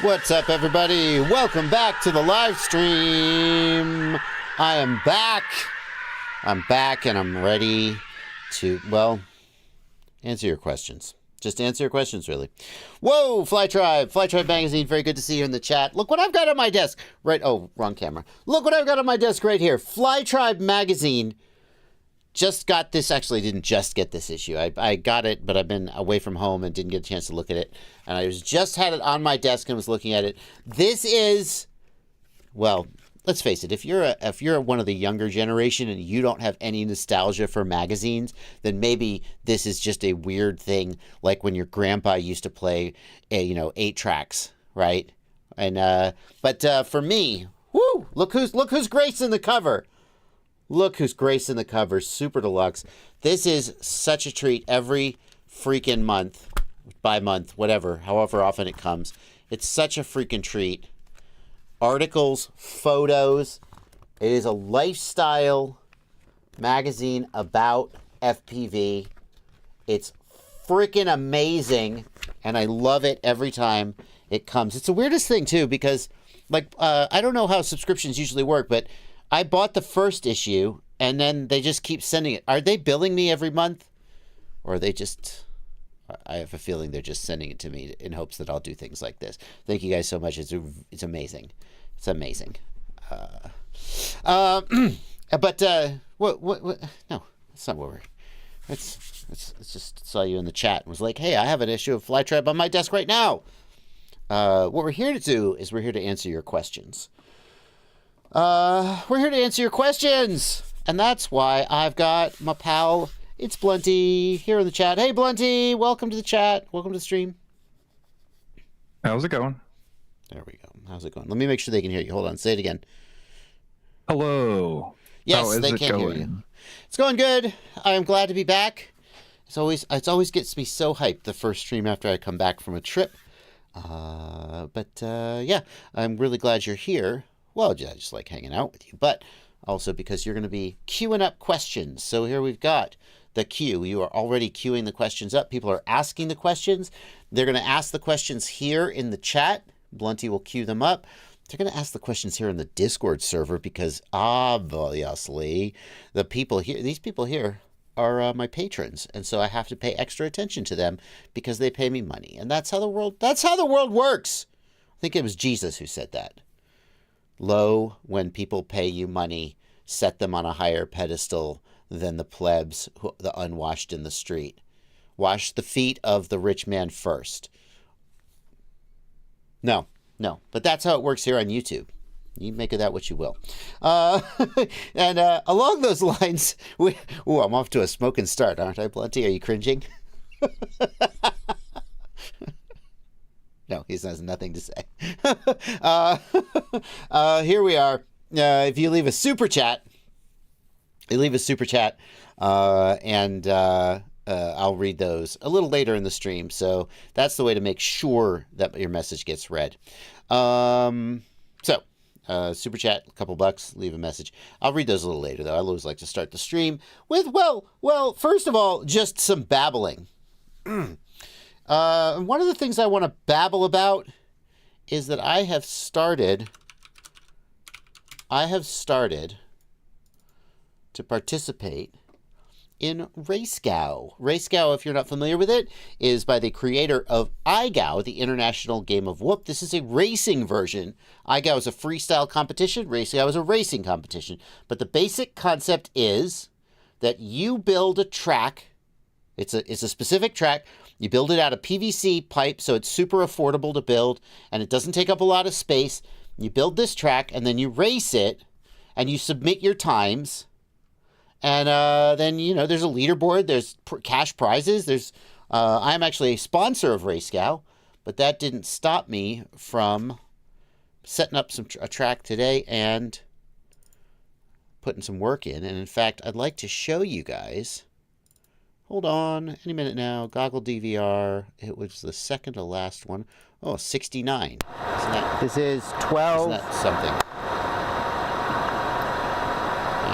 What's up, everybody? Welcome back to the live stream. I am back. I'm back, and I'm ready to, well, answer your questions. Just answer your questions, really. Whoa, Fly Tribe Magazine. Very good to see you in the chat. Look what I've got on my desk. Right, oh, wrong camera. Look what I've got on my desk right here. Fly Tribe Magazine. Just got this, actually didn't just get this issue. I got it, but I've been away from home and didn't get a chance to look at it. And I just had it on my desk and was looking at it. This is, well, let's face it, if you're one of the younger generation and you don't have any nostalgia for magazines, then maybe this is just a weird thing, like when your grandpa used to play, 8 tracks, right? And but for me, whoo, look who's gracing the cover. Look who's gracing the cover. Super deluxe. This is such a treat every freaking month, by month, whatever, however often it comes. It's such a freaking treat. Articles, photos. It is a lifestyle magazine about FPV. It's freaking amazing, and I love it every time it comes. It's the weirdest thing, too, because, I don't know how subscriptions usually work, but I bought the first issue, and then they just keep sending it. Are they billing me every month? Or are they just... I have a feeling they're just sending it to me in hopes that I'll do things like this. Thank you guys so much. It's amazing. It's amazing. But, what? No, that's not what we're... It's just saw you in the chat and was like, hey, I have an issue of Fly Tribe on my desk right now. What we're here to do is we're here to answer your questions. We're here to answer your questions, and that's why I've got my pal, it's Blunty, here in the chat. Hey, Blunty, welcome to the chat. Welcome to the stream. How's it going? There we go. How's it going? Let me make sure they can hear you. Hold on. Say it again. Hello. Yes, they can hear you. It's going good. I am glad to be back. It always gets me so hyped the first stream after I come back from a trip. Yeah, I'm really glad you're here. Well, I just like hanging out with you, but also because you're going to be queuing up questions. So here we've got the queue. You are already queuing the questions up. People are asking the questions. They're going to ask the questions here in the chat. Blunty will queue them up. They're going to ask the questions here in the Discord server because obviously the people here, these people here are my patrons. And so I have to pay extra attention to them because they pay me money. And that's how the world works. I think it was Jesus who said that. Lo, when people pay you money, set them on a higher pedestal than the plebs, the unwashed in the street. Wash the feet of the rich man first. No, but that's how it works here on YouTube. You make of that what you will. And along those lines, I'm off to a smoking start, aren't I, Blunty? Are you cringing? No, he has nothing to say. Here we are. If you leave a super chat, and I'll read those a little later in the stream. So that's the way to make sure that your message gets read. Super chat, a couple bucks, leave a message. I'll read those a little later, though. I always like to start the stream with, well, first of all, just some babbling. One of the things I want to babble about is that I have started to participate in Racea. Racea, if you're not familiar with it, is by the creator of iGao, the international game of whoop. This is a racing version. iGao is a freestyle competition. Racea is a racing competition. But the basic concept is that you build a track. It's a specific track. You build it out of PVC pipe, so it's super affordable to build, and it doesn't take up a lot of space. You build this track, and then you race it, and you submit your times, and then, there's a leaderboard, there's cash prizes, I'm actually a sponsor of Racea, but that didn't stop me from setting up a track today and putting some work in, and in fact, I'd like to show you guys... Hold on, any minute now. Goggle DVR. It was the second to last one. Oh, 69. This is 12. Isn't that something?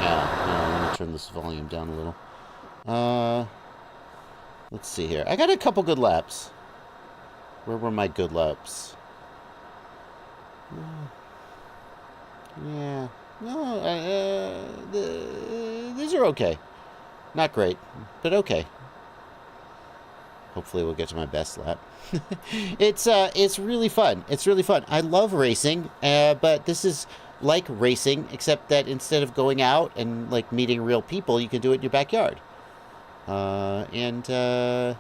Yeah, let me turn this volume down a little. Let's see here. I got a couple good laps. Where were my good laps? Yeah. No, these are okay. Not great, but okay. Hopefully we'll get to my best lap. It's really fun. It's really fun. I love racing, but this is like racing, except that instead of going out and like meeting real people, you can do it in your backyard. I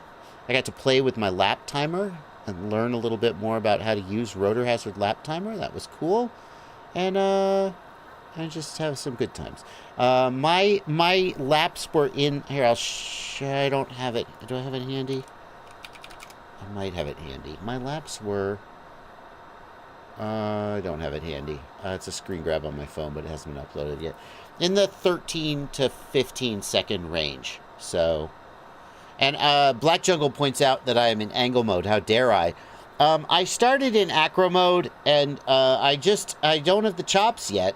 got to play with my lap timer and learn a little bit more about how to use rotor hazard lap timer. That was cool, and just have some good times. My laps were in here. I don't have it. Do I have it handy? I might have it handy. My laps were. I don't have it handy. It's a screen grab on my phone, but it hasn't been uploaded yet. In the 13 to 15 second range. So, and Black Jungle points out that I am in angle mode. How dare I? I started in acro mode, and I don't have the chops yet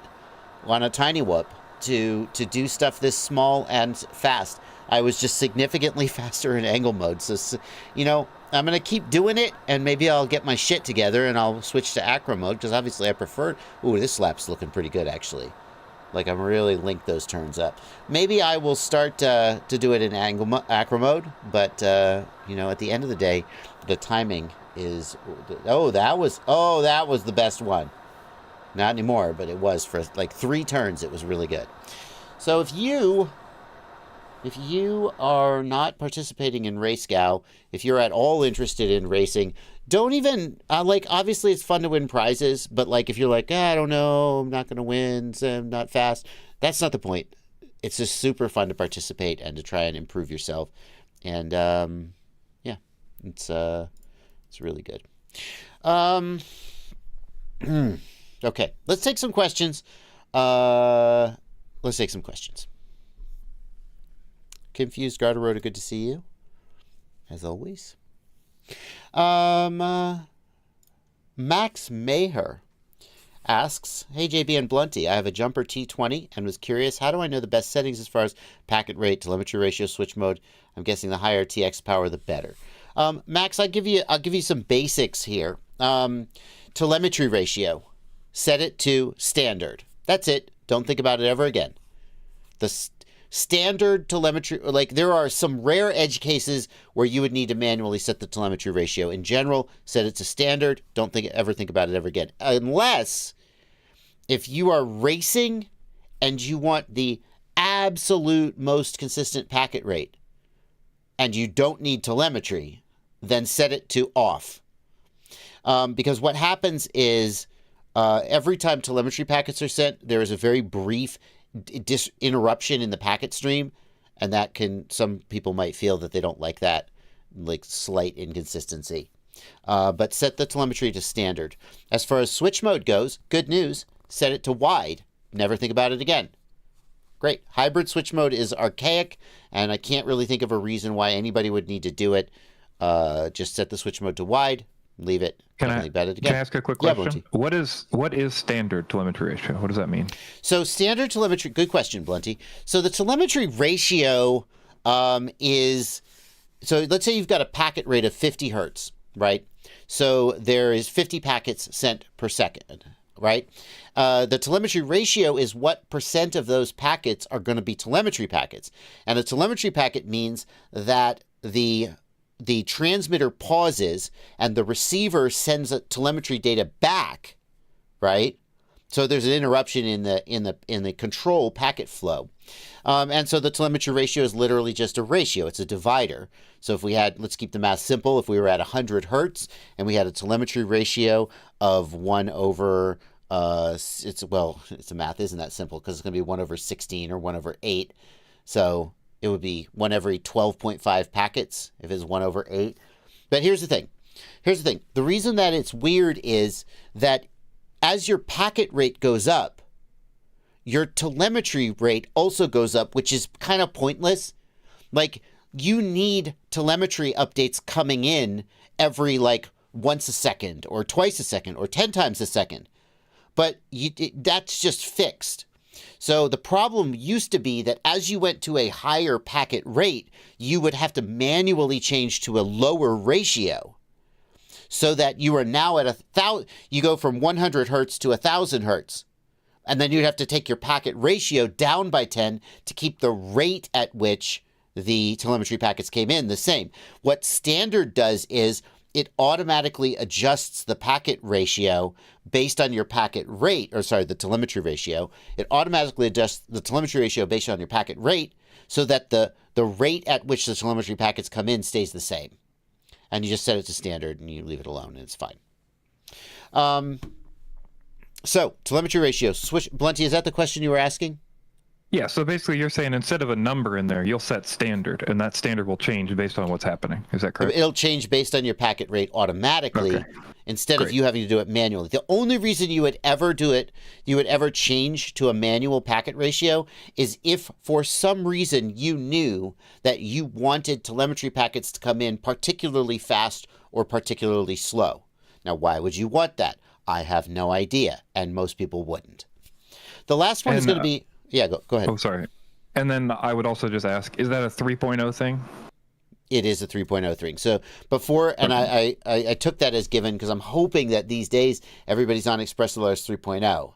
on a tiny whoop to do stuff this small and fast. I was just significantly faster in angle mode. So, you know, I'm going to keep doing it, and maybe I'll get my shit together, and I'll switch to acro mode, because obviously I prefer... Ooh, this lap's looking pretty good, actually. Like, I'm really linked those turns up. Maybe I will start to do it in acro mode, but, you know, at the end of the day, the timing is... Oh, that was the best one. Not anymore, but it was for, like, 3 turns. It was really good. So if you are not participating in RaceGow, if you're at all interested in racing, don't even, like, obviously it's fun to win prizes, but, like, if you're like, I don't know, I'm not going to win, so I'm not fast, that's not the point. It's just super fun to participate and to try and improve yourself. And, yeah, it's really good. Okay, let's take some questions. Confused Garderoda, good to see you, as always. Max Maher asks, hey JB and Blunty, I have a Jumper T20 and was curious, how do I know the best settings as far as packet rate, telemetry ratio, switch mode? I'm guessing the higher TX power, the better. Max, I'll give you some basics here. Telemetry ratio, set it to standard. That's it. Don't think about it ever again. The standard telemetry, like there are some rare edge cases where you would need to manually set the telemetry ratio. In general, set it to standard. Don't ever think about it ever again. Unless if you are racing and you want the absolute most consistent packet rate and you don't need telemetry, then set it to off. Because what happens is every time telemetry packets are sent, there is a very brief interruption in the packet stream, and that some people might feel that they don't like that, like slight inconsistency. But set the telemetry to standard. As far as switch mode goes, good news, set it to wide. Never think about it again. Great. Hybrid switch mode is archaic, and I can't really think of a reason why anybody would need to do it. Just set the switch mode to wide. Leave it. Can I ask a quick question? Yeah, what is standard telemetry ratio? What does that mean? So standard telemetry, good question, Blunty. So the telemetry ratio is, so let's say you've got a packet rate of 50 hertz, right? So there is 50 packets sent per second, right? The telemetry ratio is what percent of those packets are going to be telemetry packets. And a telemetry packet means that the transmitter pauses and the receiver sends a telemetry data back, right? So there's an interruption in the control packet flow. And so the telemetry ratio is literally just a ratio. It's a divider. So if we had, let's keep the math simple. If we were at 100 hertz and we had a telemetry ratio of 1 over, it's a math isn't that simple because it's going to be 1 over 16 or 1 over 8. So it would be 1 every 12.5 packets if it's 1 over 8. But here's the thing. The reason that it's weird is that as your packet rate goes up, your telemetry rate also goes up, which is kind of pointless. Like, you need telemetry updates coming in every, like, once a second or twice a second or 10 times a second. But that's just fixed. So the problem used to be that as you went to a higher packet rate, you would have to manually change to a lower ratio. so that you are now at 1,000. You go from 100 hertz to 1,000 hertz. And then you'd have to take your packet ratio down by 10 to keep the rate at which the telemetry packets came in the same. What standard does is it automatically adjusts the packet ratio based on your packet rate, the telemetry ratio. It automatically adjusts the telemetry ratio based on your packet rate so that the rate at which the telemetry packets come in stays the same. And you just set it to standard and you leave it alone and it's fine. So, telemetry ratio. Switch, Blunty, is that the question you were asking? Yeah, so basically you're saying instead of a number in there, you'll set standard, and that standard will change based on what's happening. Is that correct? It'll change based on your packet rate automatically instead of you having to do it manually. The only reason you would ever do it, you would ever change to a manual packet ratio, is if for some reason you knew that you wanted telemetry packets to come in particularly fast or particularly slow. Now, why would you want that? I have no idea, and most people wouldn't. The last one is going to be... Yeah, go ahead. Oh, sorry. And then I would also just ask, is that a 3.0 thing? It is a 3.0 thing. So before, and I took that as given because I'm hoping that these days everybody's on ExpressLRS 3.0.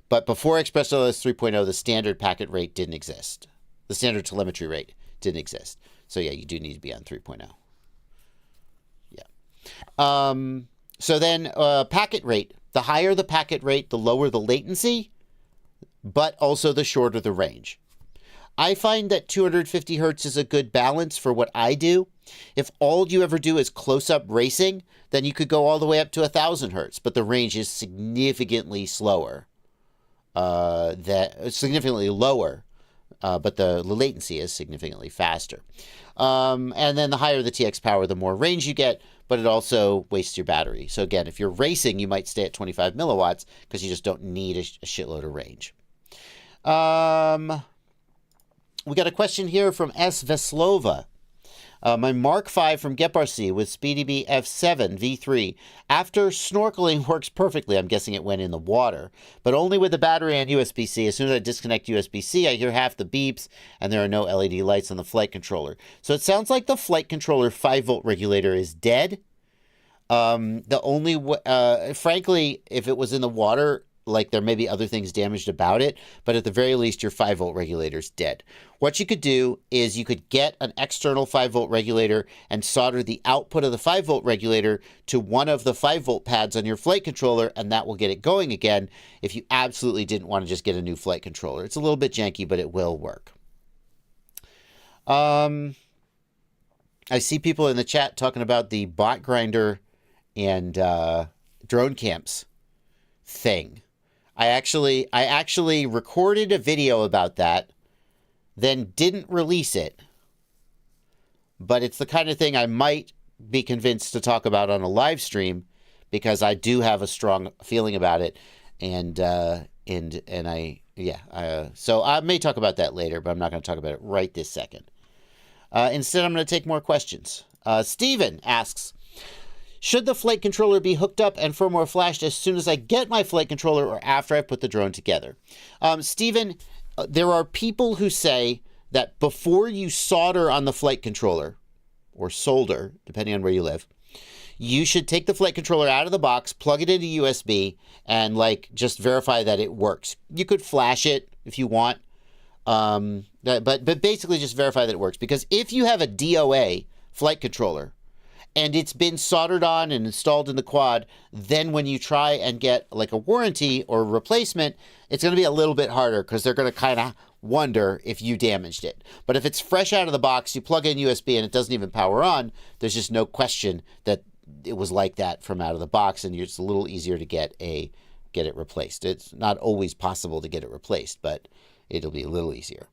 But before ExpressLRS 3.0, the standard packet rate didn't exist. The standard telemetry rate didn't exist. So yeah, you do need to be on 3.0. Yeah. So then packet rate. The higher the packet rate, the lower the latency, but also the shorter the range. I find that 250 hertz is a good balance for what I do. If all you ever do is close-up racing, then you could go all the way up to 1,000 hertz, but the range is significantly slower. Significantly lower, but the latency is significantly faster. And then the higher the TX power, the more range you get, but it also wastes your battery. So again, if you're racing, you might stay at 25 milliwatts because you just don't need a shitload of range. We got a question here from S. Veslova. My Mark V from GetRC with SpeedyB F7 V3. After snorkeling works perfectly. I'm guessing it went in the water, but only with the battery and USB-C. As soon as I disconnect USB-C, I hear half the beeps, and there are no LED lights on the flight controller. So it sounds like the flight controller 5-volt regulator is dead. Frankly, if it was in the water, like there may be other things damaged about it, but at the very least, your 5-volt regulator is dead. What you could do is you could get an external 5-volt regulator and solder the output of the 5-volt regulator to one of the 5-volt pads on your flight controller, and that will get it going again if you absolutely didn't want to just get a new flight controller. It's a little bit janky, but it will work. I see people in the chat talking about the bot grinder and drone camps thing. I actually recorded a video about that, then didn't release it. But it's the kind of thing I might be convinced to talk about on a live stream because I do have a strong feeling about it, so I may talk about that later, but I'm not going to talk about it right this second. Instead, I'm going to take more questions. Steven asks, should the flight controller be hooked up and firmware flashed as soon as I get my flight controller or after I put the drone together? Stephen, there are people who say that before you solder on the flight controller, or solder, depending on where you live, you should take the flight controller out of the box, plug it into USB, and just verify that it works. You could flash it if you want, but basically just verify that it works. Because if you have a DOA flight controller, and it's been soldered on and installed in the quad, then when you try and get a warranty or replacement, it's going to be a little bit harder because they're going to kind of wonder if you damaged it. But if it's fresh out of the box, you plug in USB and it doesn't even power on, there's just no question that it was like that from out of the box, and it's a little easier to get it replaced. It's not always possible to get it replaced, but it'll be a little easier.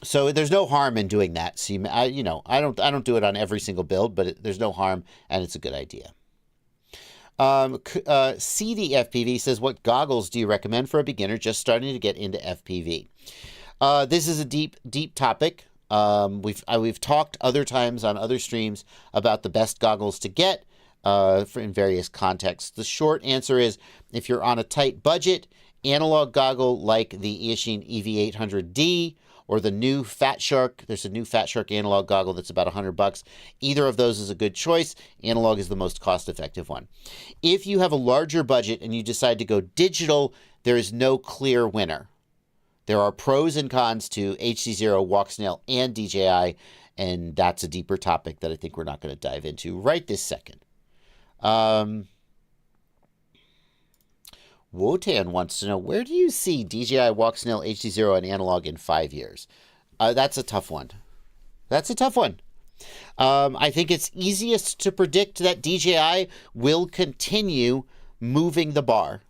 So there's no harm in doing that. So I don't do it on every single build, but there's no harm, and it's a good idea. CDFPV says, what goggles do you recommend for a beginner just starting to get into FPV? This is a deep topic. We've talked other times on other streams about the best goggles to get in various contexts. The short answer is, if you're on a tight budget analog goggle like the Eachine EV800D or the new Fat Shark. There's a new Fat Shark analog goggle that's about $100. Either of those is a good choice. Analog is the most cost-effective one. If you have a larger budget and you decide to go digital, there is no clear winner. There are pros and cons to HD0, Walksnail, and DJI, and that's a deeper topic that I think we're not going to dive into right this second. Wotan wants to know, where do you see DJI, Walksnail, HD0, and Analog in 5 years? That's a tough one. That's a tough one. I think it's easiest to predict that DJI will continue moving the bar,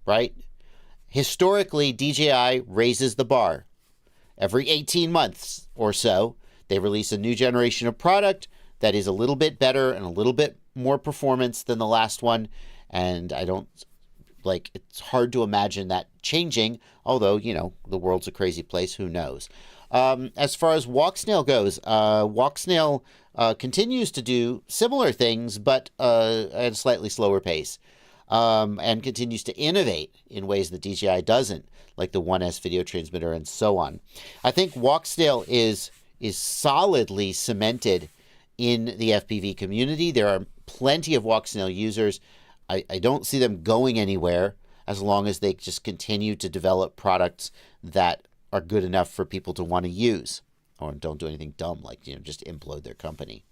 right? Historically, DJI raises the bar. Every 18 months or so, they release a new generation of product that is a little bit better and a little bit more performance than the last one. And it's hard to imagine that changing, although, the world's a crazy place, who knows. As far as Walksnail goes, Walksnail continues to do similar things, but at a slightly slower pace, and continues to innovate in ways that DJI doesn't, like the 1S video transmitter and so on. I think Walksnail is solidly cemented in the FPV community. There are plenty of Walksnail users. I don't see them going anywhere as long as they just continue to develop products that are good enough for people to want to use, or don't do anything dumb like just implode their company.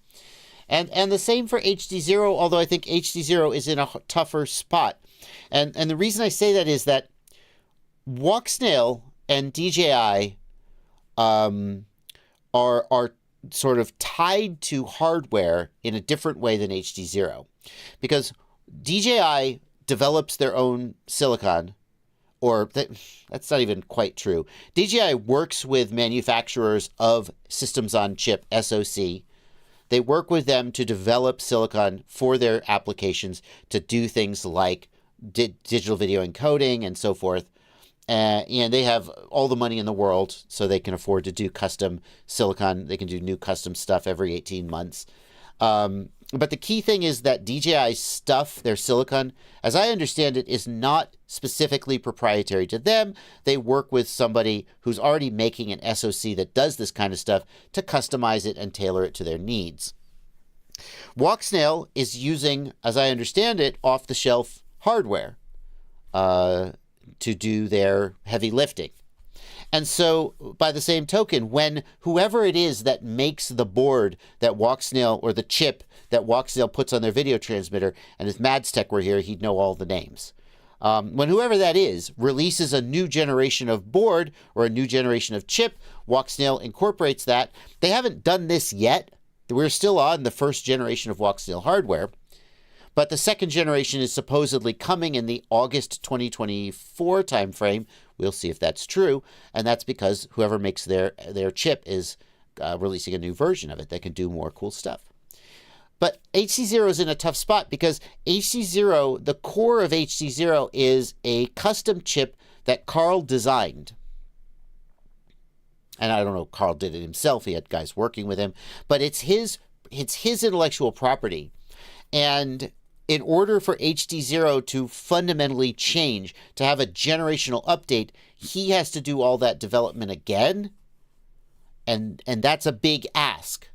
And the same for HD0, although I think HD0 is in a tougher spot. And the reason I say that is that Walksnail and DJI are sort of tied to hardware in a different way than HD0, because DJI develops their own silicon, or that's not even quite true. DJI works with manufacturers of systems on chip, SoC. They work with them to develop silicon for their applications to do things like digital video encoding and so forth. And they have all the money in the world, so they can afford to do custom silicon. They can do new custom stuff every 18 months. But the key thing is that DJI stuff, their silicon, as I understand it, is not specifically proprietary to them. They work with somebody who's already making an SoC that does this kind of stuff to customize it and tailor it to their needs. Walksnail is using, as I understand it, off-the-shelf hardware to do their heavy lifting. And so, by the same token, when whoever it is that makes the board that Walksnail, or the chip that Walksnail puts on their video transmitter, and if Mads Tech were here, he'd know all the names. When whoever that is releases a new generation of board or a new generation of chip, Walksnail incorporates that. They haven't done this yet. We're still on the first generation of Walksnail hardware. But the second generation is supposedly coming in the August 2024 timeframe. We'll see if that's true. And that's because whoever makes their chip is releasing a new version of it that can do more cool stuff. But HD0 is in a tough spot because HD0, the core of HD0 is a custom chip that Carl designed. And I don't know if Carl did it himself. He had guys working with him. But it's his intellectual property. And in order for HD0 to fundamentally change, to have a generational update, he has to do all that development again. And that's a big ask.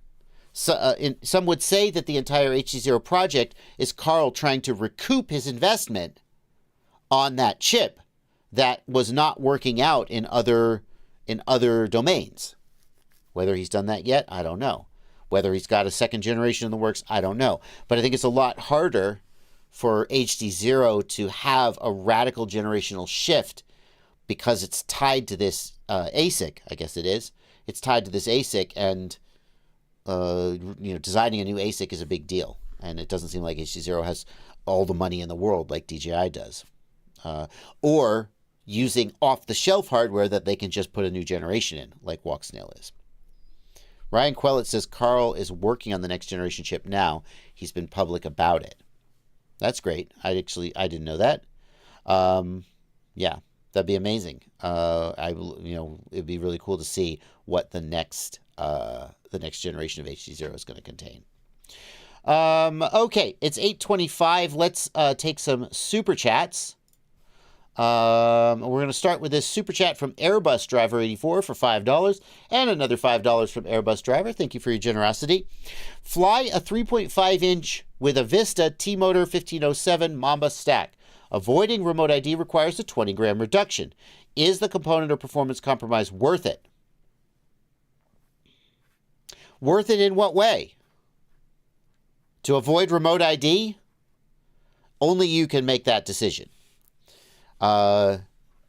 So, some would say that the entire HD0 project is Carl trying to recoup his investment on that chip that was not working out in other domains. Whether he's done that yet, I don't know. Whether he's got a second generation in the works, I don't know. But I think it's a lot harder for HD0 to have a radical generational shift because it's tied to this ASIC, I guess it is. It's tied to this ASIC, and designing a new ASIC is a big deal. And it doesn't seem like HD0 has all the money in the world like DJI does. Or using off-the-shelf hardware that they can just put a new generation in, like Walksnail is. Ryan Quellet says Carl is working on the next generation chip now. He's been public about it. That's great. I didn't know that. Yeah, that'd be amazing. It'd be really cool to see what the next generation of HD0 is going to contain. Okay, it's 8:25. Let's take some super chats. We're going to start with this super chat from Airbus Driver 84 for $5 and another $5 from Airbus Driver. Thank you for your generosity. Fly a 3.5 inch with a Vista T-Motor 1507 Mamba stack. Avoiding remote ID requires a 20 gram reduction. Is the component or performance compromise worth it? Worth it in what way? To avoid remote ID? Only you can make that decision.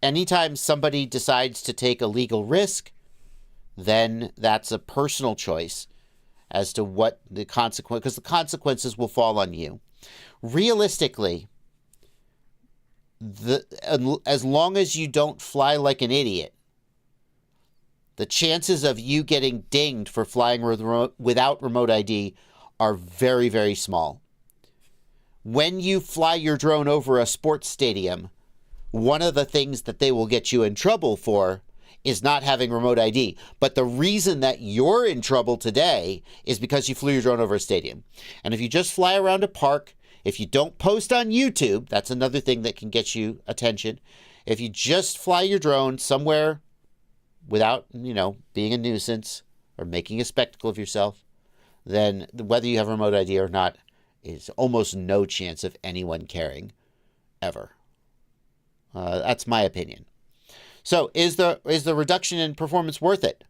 Anytime somebody decides to take a legal risk, then that's a personal choice as to what the consequence, because the consequences will fall on you. Realistically, as long as you don't fly like an idiot, the chances of you getting dinged for flying without remote ID are very, very small. When you fly your drone over a sports stadium, one of the things that they will get you in trouble for is not having remote ID. But the reason that you're in trouble today is because you flew your drone over a stadium. And if you just fly around a park, if you don't post on YouTube, that's another thing that can get you attention. If you just fly your drone somewhere without, being a nuisance or making a spectacle of yourself, then whether you have remote ID or not is almost no chance of anyone caring ever. That's my opinion. So is the reduction in performance worth it?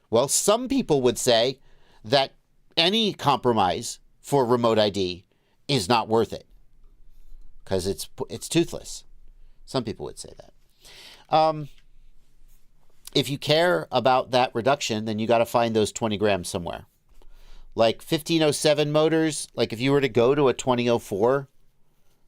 Well, some people would say that any compromise for remote ID is not worth it because it's toothless. Some people would say that. If you care about that reduction, then you got to find those 20 grams somewhere. Like 1507 motors, like if you were to go to a 2004,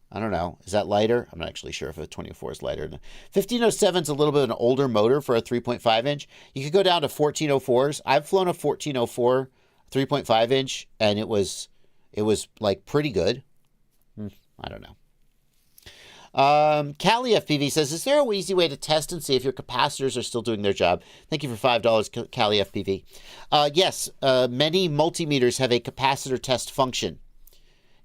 I don't know, is that lighter? I'm not actually sure if a 2004 is lighter. 1507 is a little bit of an older motor for a 3.5 inch. You could go down to 1404s. I've flown a 1404 3.5 inch, and it was like pretty good. I don't know. Cali FPV says, is there a easy way to test and see if your capacitors are still doing their job? Thank you for $5, Cali FPV. Yes, many multimeters have a capacitor test function.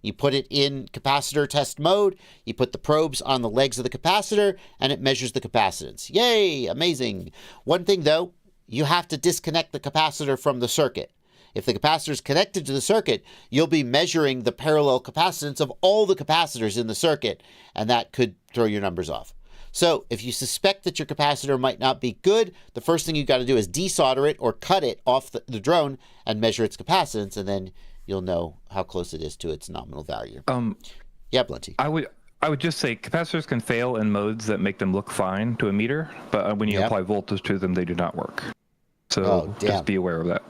You put it in capacitor test mode, you put the probes on the legs of the capacitor, and it measures the capacitance. Yay, amazing. One thing though, you have to disconnect the capacitor from the circuit. If the capacitor is connected to the circuit, you'll be measuring the parallel capacitance of all the capacitors in the circuit, and that could throw your numbers off. So if you suspect that your capacitor might not be good, the first thing you've got to do is desolder it or cut it off the drone and measure its capacitance, and then you'll know how close it is to its nominal value. Yeah, Blunty. I would just say capacitors can fail in modes that make them look fine to a meter, but when you apply voltage to them, they do not work. So just be aware of that.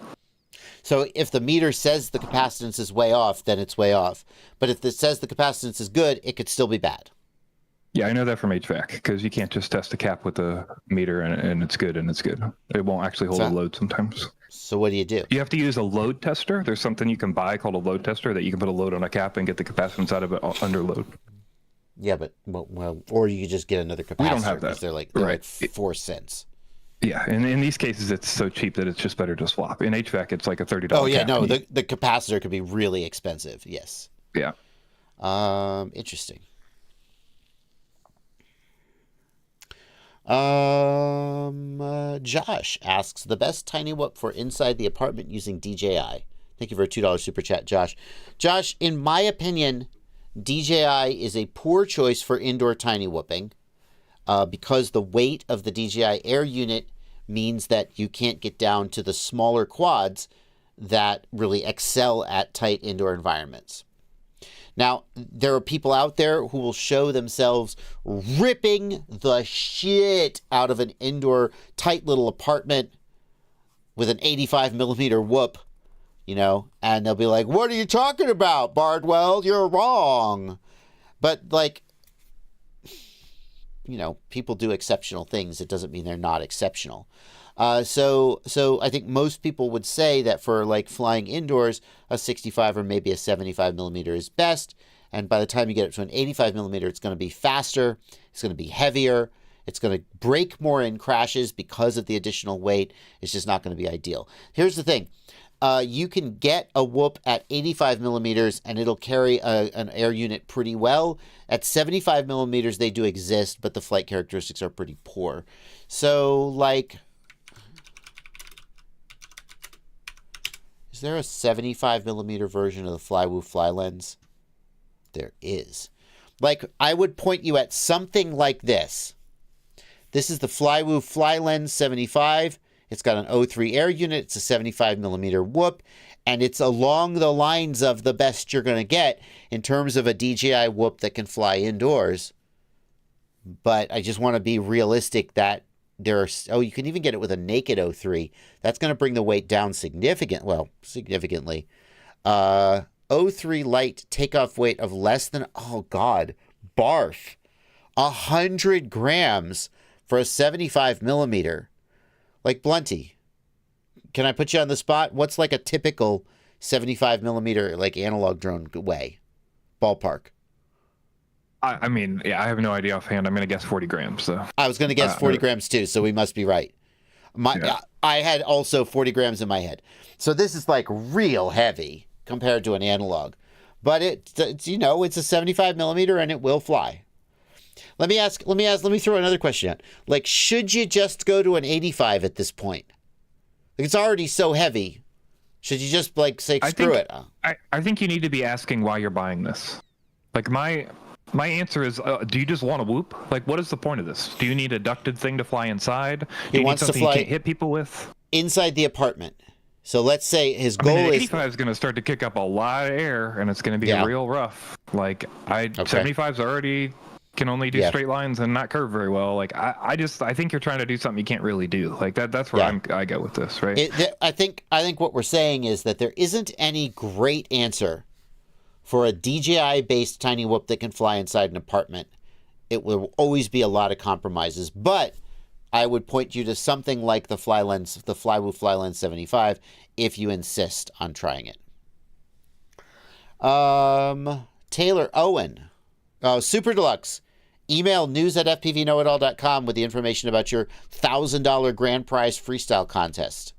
So if the meter says the capacitance is way off, then it's way off. But if it says the capacitance is good, it could still be bad. Yeah, I know that from HVAC, because you can't just test a cap with a meter and it's good and it's good. It won't actually hold a load sometimes. So what do? You have to use a load tester. There's something you can buy called a load tester that you can put a load on a cap and get the capacitance out of it under load. Yeah, but well, or you could just get another capacitor. We don't have that. They're like 4 cents. Yeah, and in these cases, it's so cheap that it's just better to swap. In HVAC, it's like a $30 Oh, yeah, cap. no, the capacitor could be really expensive, yes. Yeah. Interesting. Josh asks, the best tiny whoop for inside the apartment using DJI. Thank you for a $2 super chat, Josh. Josh, in my opinion, DJI is a poor choice for indoor tiny whooping because the weight of the DJI Air unit means that you can't get down to the smaller quads that really excel at tight indoor environments. Now, there are people out there who will show themselves ripping the shit out of an indoor tight little apartment with an 85 millimeter whoop, and they'll be like, what are you talking about, Bardwell? You're wrong. But people do exceptional things. It doesn't mean they're not exceptional. So I think most people would say that for flying indoors, a 65 or maybe a 75 millimeter is best. And by the time you get up to an 85 millimeter, it's going to be faster. It's going to be heavier. It's going to break more in crashes because of the additional weight. It's just not going to be ideal. Here's the thing. you can get a whoop at 85 millimeters and it'll carry an air unit pretty well. At 75 millimeters, they do exist, but the flight characteristics are pretty poor. So, like, is there a 75 millimeter version of the Flywoo Fly Lens? There is. Like, I would point you at something like this. This is the Flywoo Fly Lens 75. It's got an O3 air unit. It's a 75 millimeter whoop. And it's along the lines of the best you're going to get in terms of a DJI whoop that can fly indoors. But I just want to be realistic that there are... Oh, you can even get it with a naked O3. That's going to bring the weight down significantly. O3 light takeoff weight of less than... Oh, God. Barf. 100 grams for a 75 millimeter. Like, Blunty, can I put you on the spot? What's like a typical 75 millimeter, like, analog drone weigh? Ballpark. I mean, yeah, I have no idea offhand. I'm going to guess 40 grams. So I was going to guess 40 grams too, so we must be right. I had also 40 grams in my head. So this is like real heavy compared to an analog. But it's you know, it's a 75 millimeter and it will fly. Let me throw another question out. Like, should you just go to an 85 at this point? Like, it's already so heavy. Should you just, like, say, screw it? I think you need to be asking why you're buying this. Like, my answer is, do you just want a whoop? Like, what is the point of this? Do you need a ducted thing to fly inside? Do you need something you can't hit people with? Inside the apartment. So let's say his goal is... 85 is going to start to kick up a lot of air, and it's going to be real rough. Like, 75's already... can only do straight lines and not curve very well. Like, I think you're trying to do something you can't really do. Like, that's where I go with this, right? I think what we're saying is that there isn't any great answer for a DJI-based tiny whoop that can fly inside an apartment. It will always be a lot of compromises, but I would point you to something like the Flywoo Fly Lens 75 if you insist on trying it. Taylor Owen. Super Deluxe. Email news@fpvknowitall.com with the information about your $1,000 grand prize freestyle contest.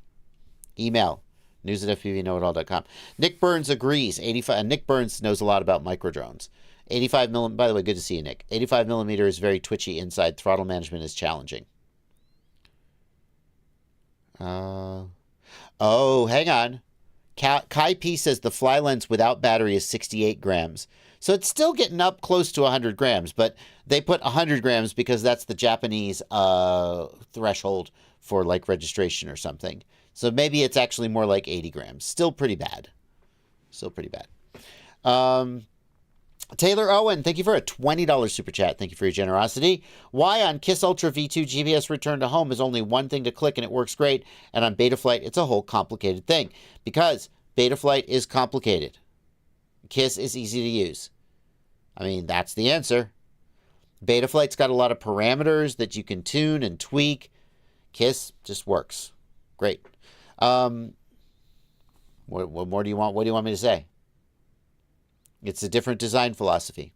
Email news@fpvknowitall.com. Nick Burns agrees. 85. Nick Burns knows a lot about microdrones. 85 millimeter. By the way, good to see you, Nick. 85 millimeter is very twitchy inside. Throttle management is challenging. Hang on. Kai P says the Fly Lens without battery is 68 grams. So it's still getting up close to 100 grams, but they put 100 grams because that's the Japanese threshold for, like, registration or something. So maybe it's actually more like 80 grams. Still pretty bad. Taylor Owen, thank you for a $20 super chat. Thank you for your generosity. Why on Kiss Ultra V2 GPS return to home is only one thing to click and it works great, and on Betaflight it's a whole complicated thing? Because Betaflight is complicated. Kiss is easy to use. I mean, that's the answer. Betaflight's got a lot of parameters that you can tune and tweak. Kiss just works. Great. What more do you want? What do you want me to say? It's a different design philosophy.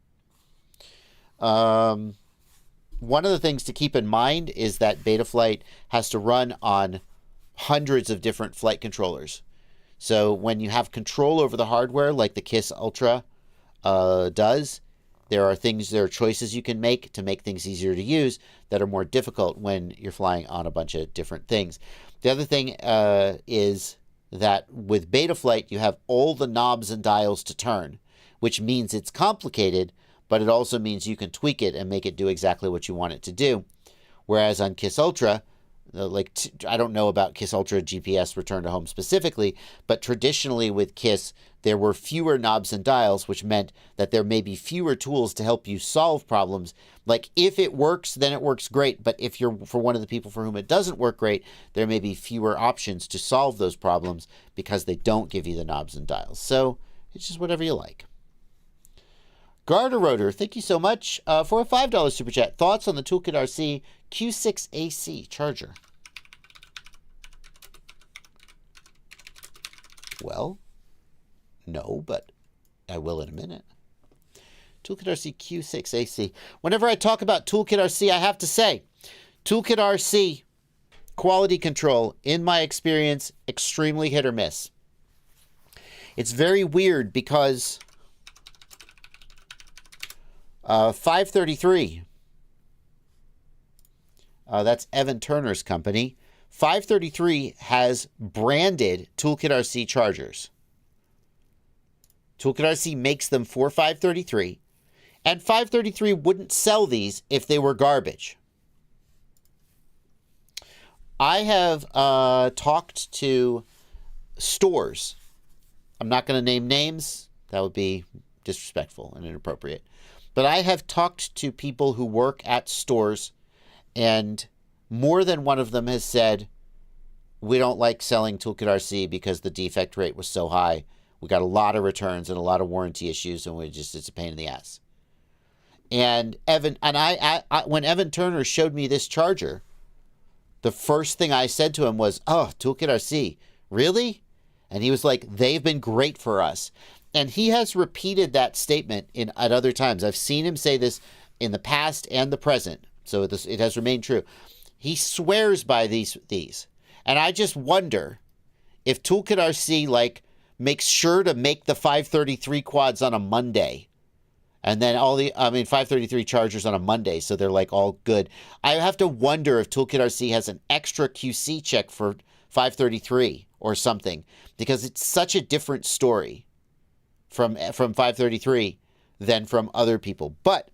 One of the things to keep in mind is that Betaflight has to run on hundreds of different flight controllers. So when you have control over the hardware, like the Kiss Ultra does, there are choices you can make to make things easier to use that are more difficult when you're flying on a bunch of different things. The other thing is that with Betaflight, you have all the knobs and dials to turn, which means it's complicated, but it also means you can tweak it and make it do exactly what you want it to do. Whereas on Kiss Ultra, I don't know about Kiss Ultra GPS return to home specifically, but traditionally with Kiss, there were fewer knobs and dials, which meant that there may be fewer tools to help you solve problems. Like, if it works, then it works great. But if you're for one of the people for whom it doesn't work great, there may be fewer options to solve those problems because they don't give you the knobs and dials. So it's just whatever you like. Garter Rotor, thank you so much for a $5 super chat. Thoughts on the Toolkit RC Q6 AC charger? Well, no, but I will in a minute. Toolkit RC Q6 AC. Whenever I talk about Toolkit RC, I have to say, Toolkit RC quality control, in my experience, extremely hit or miss. It's very weird because 533, that's Evan Turner's company. 533 has branded Toolkit RC chargers. Toolkit RC makes them for 533, and 533 wouldn't sell these if they were garbage. I have talked to stores. I'm not going to name names. That would be disrespectful and inappropriate. But I have talked to people who work at stores, and more than one of them has said, we don't like selling Toolkit RC because the defect rate was so high. We got a lot of returns and a lot of warranty issues, and it's a pain in the ass. And when Evan Turner showed me this charger, the first thing I said to him was, "Oh, Toolkit RC, really?" And he was like, "They've been great for us." And he has repeated that statement at other times. I've seen him say this in the past and the present, so it has remained true. He swears by these. And I just wonder if Toolkit RC makes sure to make the 533 quads on a Monday, and then 533 chargers on a Monday, so they're all good. I have to wonder if Toolkit RC has an extra QC check for 533 or something, because it's such a different story from 533 than from other people. But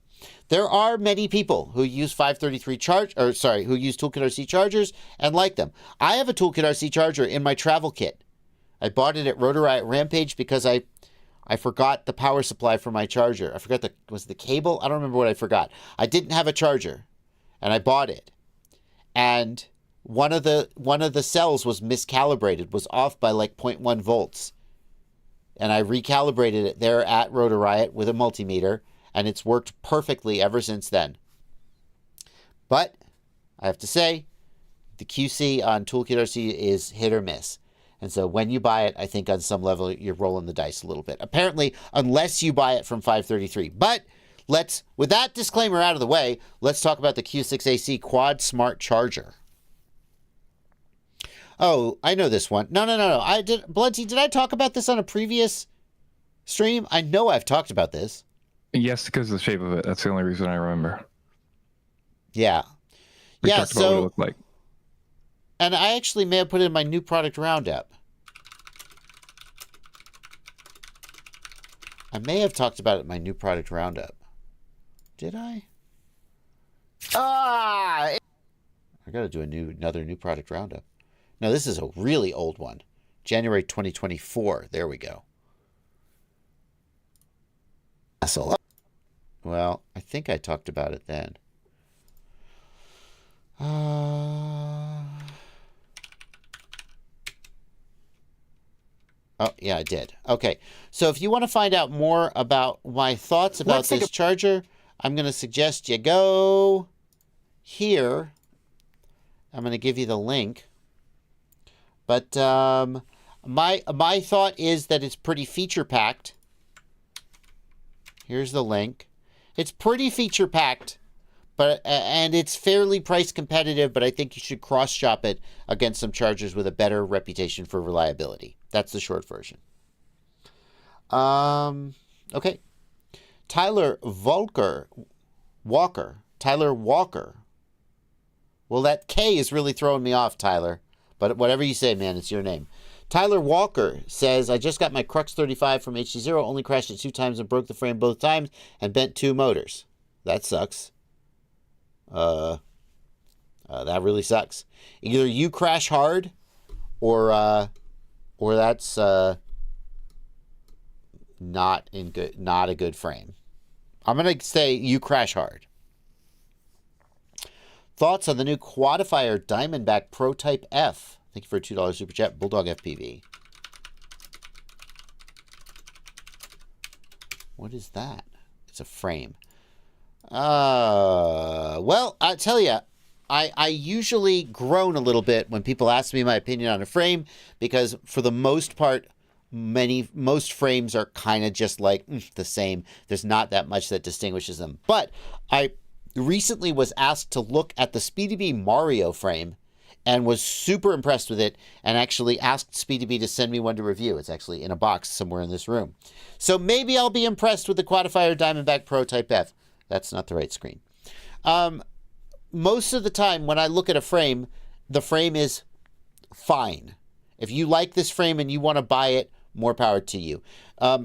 there are many people who use who use Toolkit RC chargers and like them. I have a Toolkit RC charger in my travel kit. I bought it at Rotor Riot Rampage because I forgot the power supply for my charger. I forgot was it the cable? I don't remember what I forgot. I didn't have a charger, and I bought it. And one of the cells was miscalibrated, was off by 0.1 volts. And I recalibrated it there at Rotor Riot with a multimeter, and it's worked perfectly ever since then. But I have to say, the QC on Toolkit RC is hit or miss. And so when you buy it, I think on some level you're rolling the dice a little bit. Apparently, unless you buy it from 533. But with that disclaimer out of the way, let's talk about the Q6AC Quad Smart Charger. Oh, I know this one. No. Blunty, did I talk about this on a previous stream? I know I've talked about this. Yes, because of the shape of it. That's the only reason I remember. Yeah. We talked about what it looked like. And I actually may have put it in my new product roundup. I may have talked about it in my new product roundup. Did I? I got to do another new product roundup. No, this is a really old one. January 2024. There we go. Well, I think I talked about it then. Oh, yeah, I did. Okay. So if you want to find out more about my thoughts about this charger, I'm going to suggest you go here. I'm going to give you the link. But my thought is that it's pretty feature-packed. Here's the link. It's pretty feature-packed, and it's fairly price competitive, but I think you should cross-shop it against some chargers with a better reputation for reliability. That's the short version. Okay. Tyler Walker. Well, that K is really throwing me off, Tyler. But whatever you say, man, it's your name. Tyler Walker says, I just got my Crux 35 from HD0, only crashed it 2 times and broke the frame both times and bent 2 motors. That sucks. That really sucks. Either you crash hard or that's not a good frame. I'm going to say you crash hard. Thoughts on the new Quadifier Diamondback Pro Type F? Thank you for a $2 super chat. Bulldog FPV. What is that? It's a frame. Well, I tell you, I usually groan a little bit when people ask me my opinion on a frame, because for the most part, most frames are kind of just the same. There's not that much that distinguishes them. But I recently was asked to look at the SpeedyBee Mario frame. and was super impressed with it, and actually asked Speedy to send me one to review. It's actually in a box somewhere in this room. So maybe I'll be impressed with the Quadfire Diamondback Pro Type F. That's not the right screen. Most of the time when I look at a frame, the frame is fine. If you like this frame and you want to buy it, more power to you.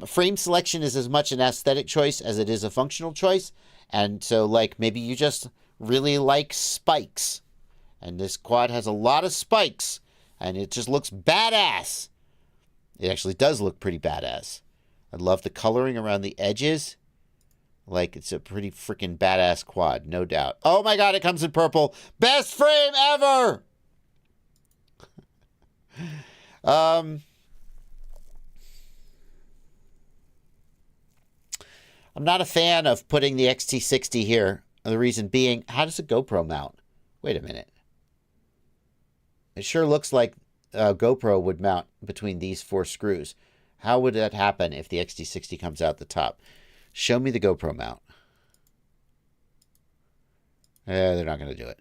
Frame selection is as much an aesthetic choice as it is a functional choice. And so, like, maybe you just really like spikes. And this quad has a lot of spikes. And it just looks badass. It actually does look pretty badass. I love the coloring around the edges. Like, it's a pretty freaking badass quad, no doubt. Oh my god, it comes in purple. Best frame ever! I'm not a fan of putting the XT60 here. The reason being, how does a GoPro mount? Wait a minute. It sure looks like a GoPro would mount between these 4 screws. How would that happen if the XT60 comes out the top? Show me the GoPro mount. They're not going to do it.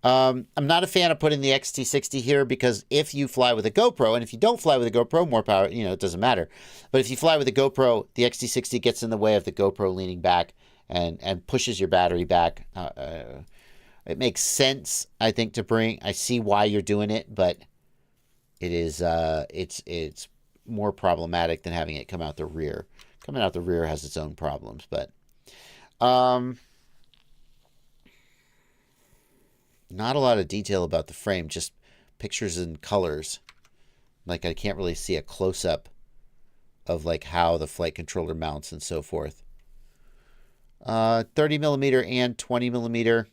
I'm not a fan of putting the XT60 here because if you fly with a GoPro, and if you don't fly with a GoPro, more power, it doesn't matter. But if you fly with a GoPro, the XT60 gets in the way of the GoPro leaning back and pushes your battery back. It makes sense, I think, to bring. I see why you're doing it, but it is it's more problematic than having it come out the rear. Coming out the rear has its own problems, but not a lot of detail about the frame, just pictures and colors. Like, I can't really see a close-up of, like, how the flight controller mounts and so forth. 30 millimeter and 20 millimeter.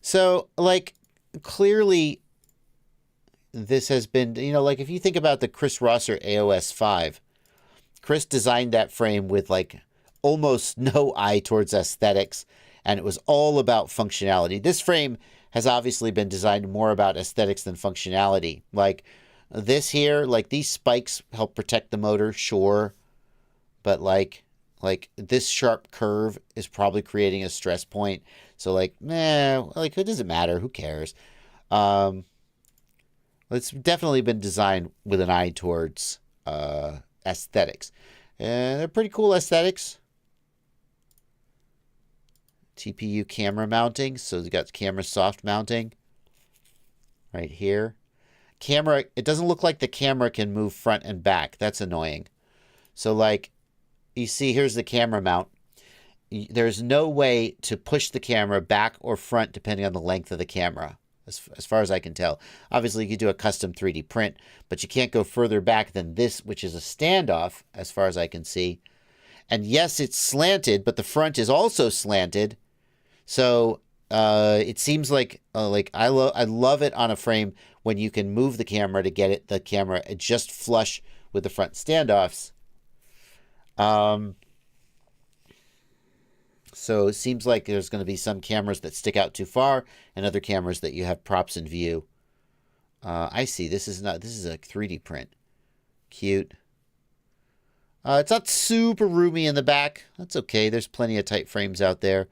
So, like, clearly this has been, like, if you think about the Chris Rosser AOS 5, Chris designed that frame with, like, almost no eye towards aesthetics, and it was all about functionality. This frame has obviously been designed more about aesthetics than functionality. Like, this here, like, these spikes help protect the motor, sure, but, like this sharp curve is probably creating a stress point. So, like, like, it doesn't matter. Who cares? It's definitely been designed with an eye towards aesthetics. And they're pretty cool aesthetics. TPU camera mounting. So it's got camera soft mounting right here. Camera, it doesn't look like the camera can move front and back. That's annoying. So, like, you see, here's the camera mount. There's no way to push the camera back or front depending on the length of the camera, as far as I can tell. Obviously, you could do a custom 3D print, but you can't go further back than this, which is a standoff, as far as I can see. And yes, it's slanted, but the front is also slanted. So it seems like I love it on a frame when you can move the camera to get the camera just flush with the front standoffs. So it seems like there's going to be some cameras that stick out too far and other cameras that you have props in view. I see. This is a 3D print. Cute. It's not super roomy in the back. That's okay. There's plenty of tight frames out there.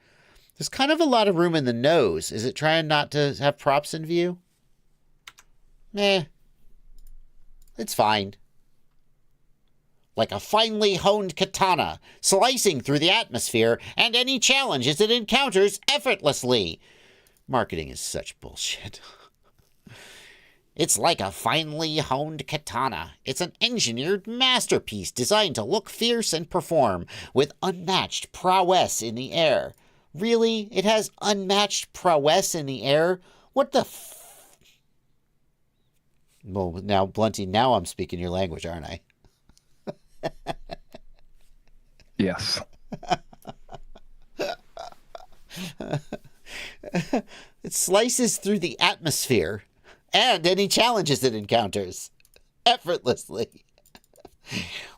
There's kind of a lot of room in the nose. Is it trying not to have props in view? It's fine. Like a finely honed katana, slicing through the atmosphere and any challenges it encounters effortlessly. Marketing is such bullshit. It's like a finely honed katana. It's an engineered masterpiece designed to look fierce and perform with unmatched prowess in the air. Really? It has unmatched prowess in the air? What the Well, now, Blunty, now I'm speaking your language, aren't I? Yes. It slices through the atmosphere and any challenges it encounters effortlessly.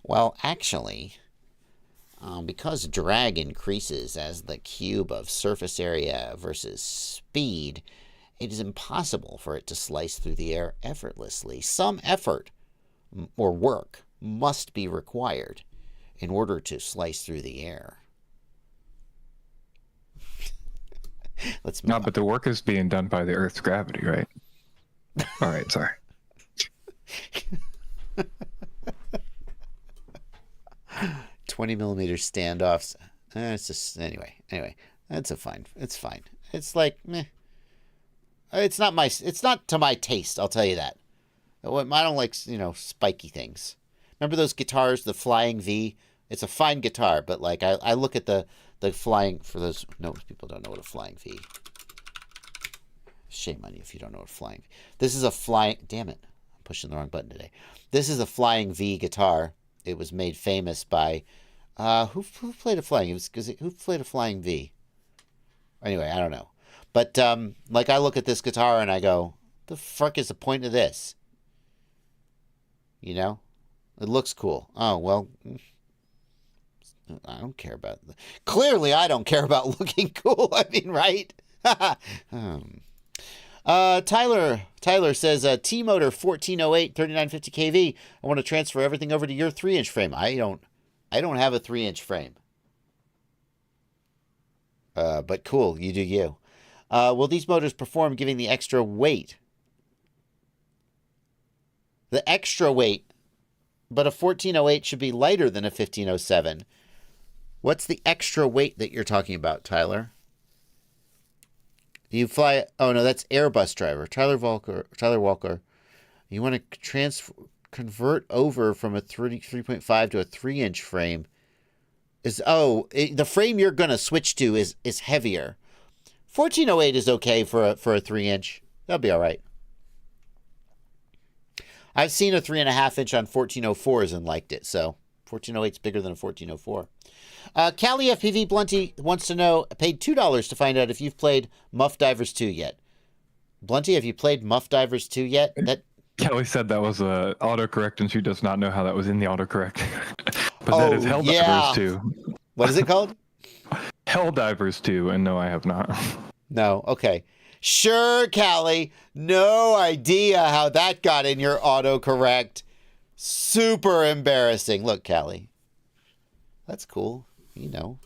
Well, actually, because drag increases as the cube of surface area versus speed, it is impossible for it to slice through the air effortlessly. Some effort or work must be required in order to slice through the air. Let's move No, on. but the work is being done by the Earth's gravity, right? All right, sorry. 20mm standoffs. It's just anyway. It's fine. It's like meh. It's not to my taste. I'll tell you that. I don't like spiky things. Remember those guitars, the Flying V? It's a fine guitar, but like I look at the flying, for those people don't know what a Flying V. Shame on you if you don't know what flying. This is a flying. Damn it, I'm pushing the wrong button today. This is a Flying V guitar. It was made famous by who played a flying? Who played a Flying V? Anyway, I don't know. But like I look at this guitar and I go, the fuck is the point of this? You know, it looks cool. Oh well, I don't care about. Clearly, I don't care about looking cool. I mean, right? Tyler says T-Motor 1408 3950 kV. I want to transfer everything over to your 3-inch frame. I don't have a 3-inch frame. But cool, you do you. Will these motors perform giving the extra weight? The extra weight, but a 1408 should be lighter than a 1507. What's the extra weight that you're talking about, Tyler? You fly... Oh, no, that's Airbus driver. Tyler Walker. You want to convert over from a 3.5 to a 3-inch frame. The frame you're going to switch to is heavier. 1408 is okay for a 3-inch. That'll be all right. I've seen a 3.5-inch on 1404s and liked it, so 1408 is bigger than a 1404. Cali FPV Blunty wants to know, paid $2 to find out if you've played Muff Divers 2 yet. Blunty, have you played Muff Divers 2 yet? Kelly said that was a autocorrect, and she does not know how that was in the autocorrect. But that is Helldivers 2. What is it called? Helldivers 2, and no, I have not. No, okay. Sure, Callie. No idea how that got in your autocorrect. Super embarrassing. Look, Callie. That's cool. Do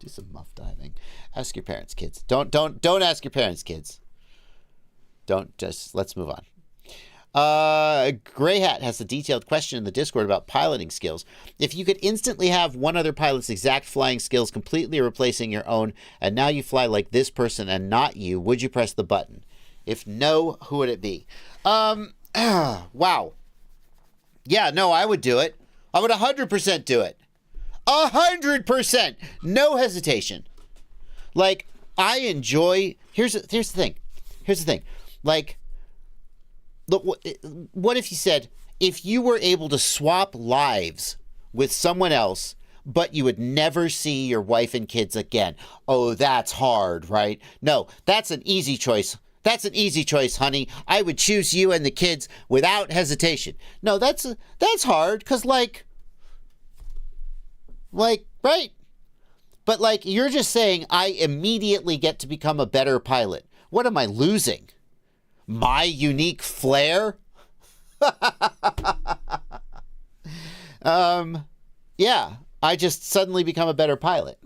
some muff diving. Ask your parents, kids. Don't ask your parents, kids. Let's move on. Gray Hat has a detailed question in the Discord about piloting skills. If you could instantly have one other pilot's exact flying skills completely replacing your own, and now you fly like this person and not you, would you press the button? If no, who would it be? Wow. Yeah, no, I would do it. I would 100% do it. 100%. No hesitation. Like, I enjoy... Here's the thing. Like, look, what if you said, if you were able to swap lives with someone else, but you would never see your wife and kids again? Oh, that's hard, right? No, that's an easy choice. That's an easy choice, honey. I would choose you and the kids without hesitation. No, that's hard, because, like, right? But, like, you're just saying I immediately get to become a better pilot. What am I losing? My unique flair? Yeah, I just suddenly become a better pilot.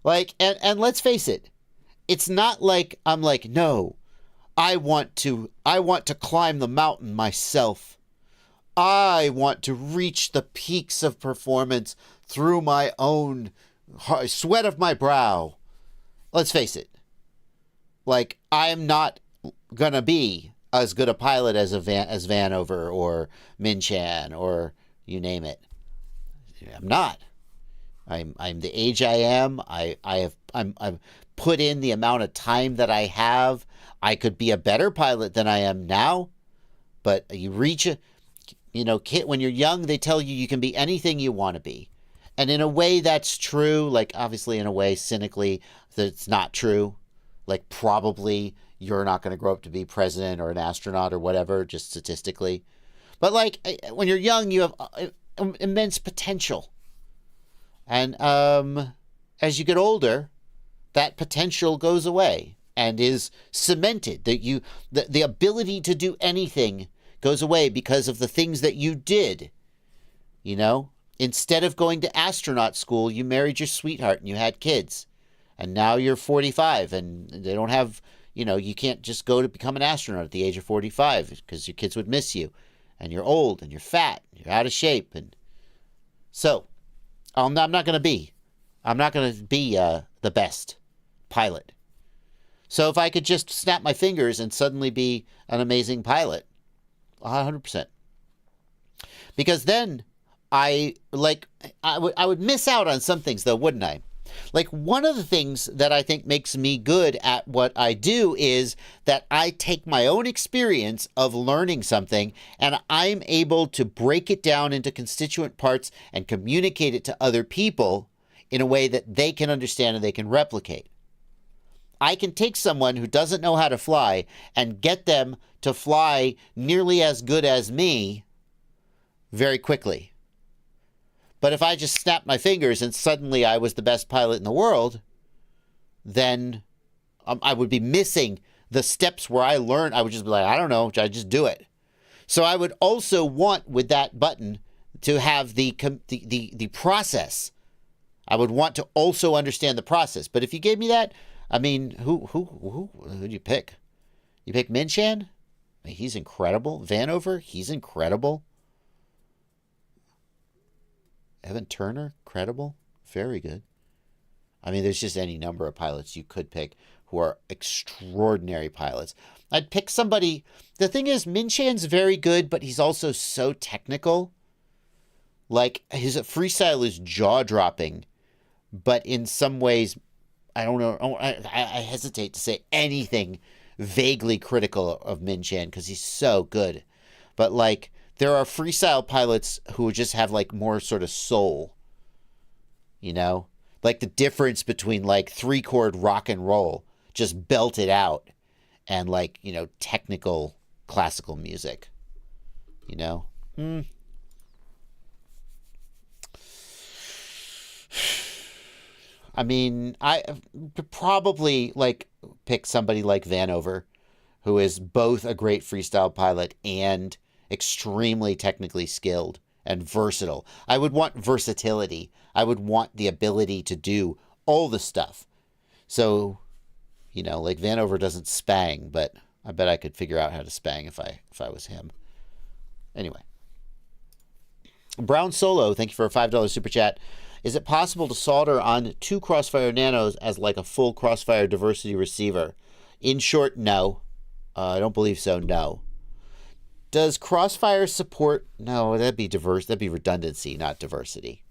Like, and let's face it, it's not like I'm like, no, I want to climb the mountain myself. I want to reach the peaks of performance through my own sweat of my brow. Let's face it. Like, I am not gonna be as good a pilot as Vanover or Min-Chan or you name it. I'm not. I'm the age I am. I've put in the amount of time that I have. I could be a better pilot than I am now, but you reach kid, when you're young, they tell you can be anything you want to be. And in a way that's true, like obviously in a way cynically that's not true. Like probably you're not going to grow up to be president or an astronaut or whatever, just statistically. But like when you're young, you have immense potential. And as you get older, that potential goes away and is cemented. That the ability to do anything goes away because of the things that you did. Instead of going to astronaut school, you married your sweetheart and you had kids. And now you're 45 and they don't have, you can't just go to become an astronaut at the age of 45 because your kids would miss you. And you're old and you're fat. And you're out of shape. And so I'm not going to be the best pilot. So if I could just snap my fingers and suddenly be an amazing pilot, 100%. Because then I would miss out on some things, though, wouldn't I? Like, one of the things that I think makes me good at what I do is that I take my own experience of learning something and I'm able to break it down into constituent parts and communicate it to other people in a way that they can understand and they can replicate. I can take someone who doesn't know how to fly and get them to fly nearly as good as me very quickly. But if I just snapped my fingers and suddenly I was the best pilot in the world, then I would be missing the steps where I learned. I would just be like, I don't know, I just do it. So I would also want with that button to have the process. I would want to also understand the process. But if you gave me that, I mean, who do you pick? You pick Minchan? He's incredible. Vanover? He's incredible. Evan Turner? Credible? Very good. I mean, there's just any number of pilots you could pick who are extraordinary pilots. I'd pick somebody. The thing is, Minchan's very good, but he's also so technical. Like, his freestyle is jaw-dropping, but in some ways, I don't know. I hesitate to say anything vaguely critical of Minchan because he's so good. But, like, there are freestyle pilots who just have, like, more sort of soul. Like the difference between, like, 3-chord rock and roll, just belt it out, and, like, technical classical music. I mean, I probably, like, pick somebody like Vanover, who is both a great freestyle pilot and extremely technically skilled and versatile. I would want versatility. I would want the ability to do all the stuff. So, like, Vanover doesn't spang, but I bet I could figure out how to spang if I was him. Anyway. Brown Solo, thank you for a $5 super chat. Is it possible to solder on 2 Crossfire Nanos as like a full Crossfire diversity receiver? In short, no. I don't believe so, no. Does Crossfire support? No, that'd be diverse. That'd be redundancy, not diversity.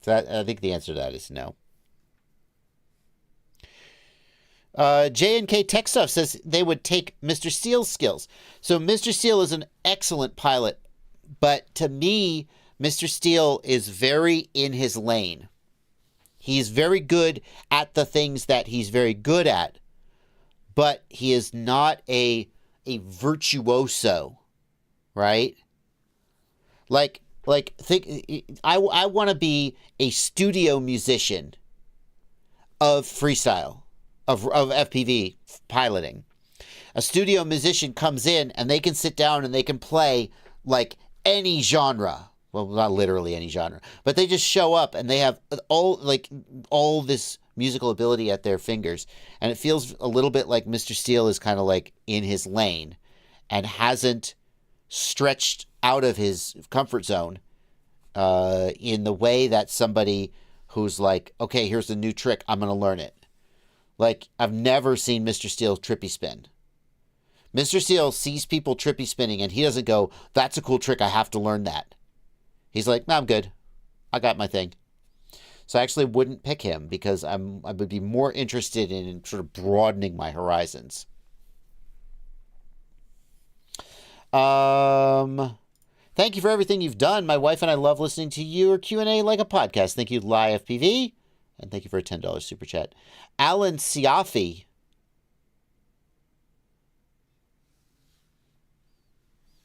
So I think the answer to that is no. J&K Tech Stuff says they would take Mr. Steele's skills. So Mr. Steele is an excellent pilot, but to me, Mr. Steele is very in his lane. He's very good at the things that he's very good at, but he is not a virtuoso, right? Like think I want to be a studio musician of freestyle, of FPV piloting. A studio musician comes in and they can sit down and they can play like any genre. Well, not literally any genre, but they just show up and they have all this musical ability at their fingers. And it feels a little bit like Mr. Steele is kind of like in his lane and hasn't stretched out of his comfort zone in the way that somebody who's like, okay, here's the new trick, I'm going to learn it. Like, I've never seen Mr. Steele trippy spin. Mr. Steele sees people trippy spinning and he doesn't go, that's a cool trick, I have to learn that. He's like, no, I'm good. I got my thing. So I actually wouldn't pick him because I would be more interested in sort of broadening my horizons. Thank you for everything you've done. My wife and I love listening to your Q&A like a podcast. Thank you, LiFPV. And thank you for a $10 super chat. Alan Siafi.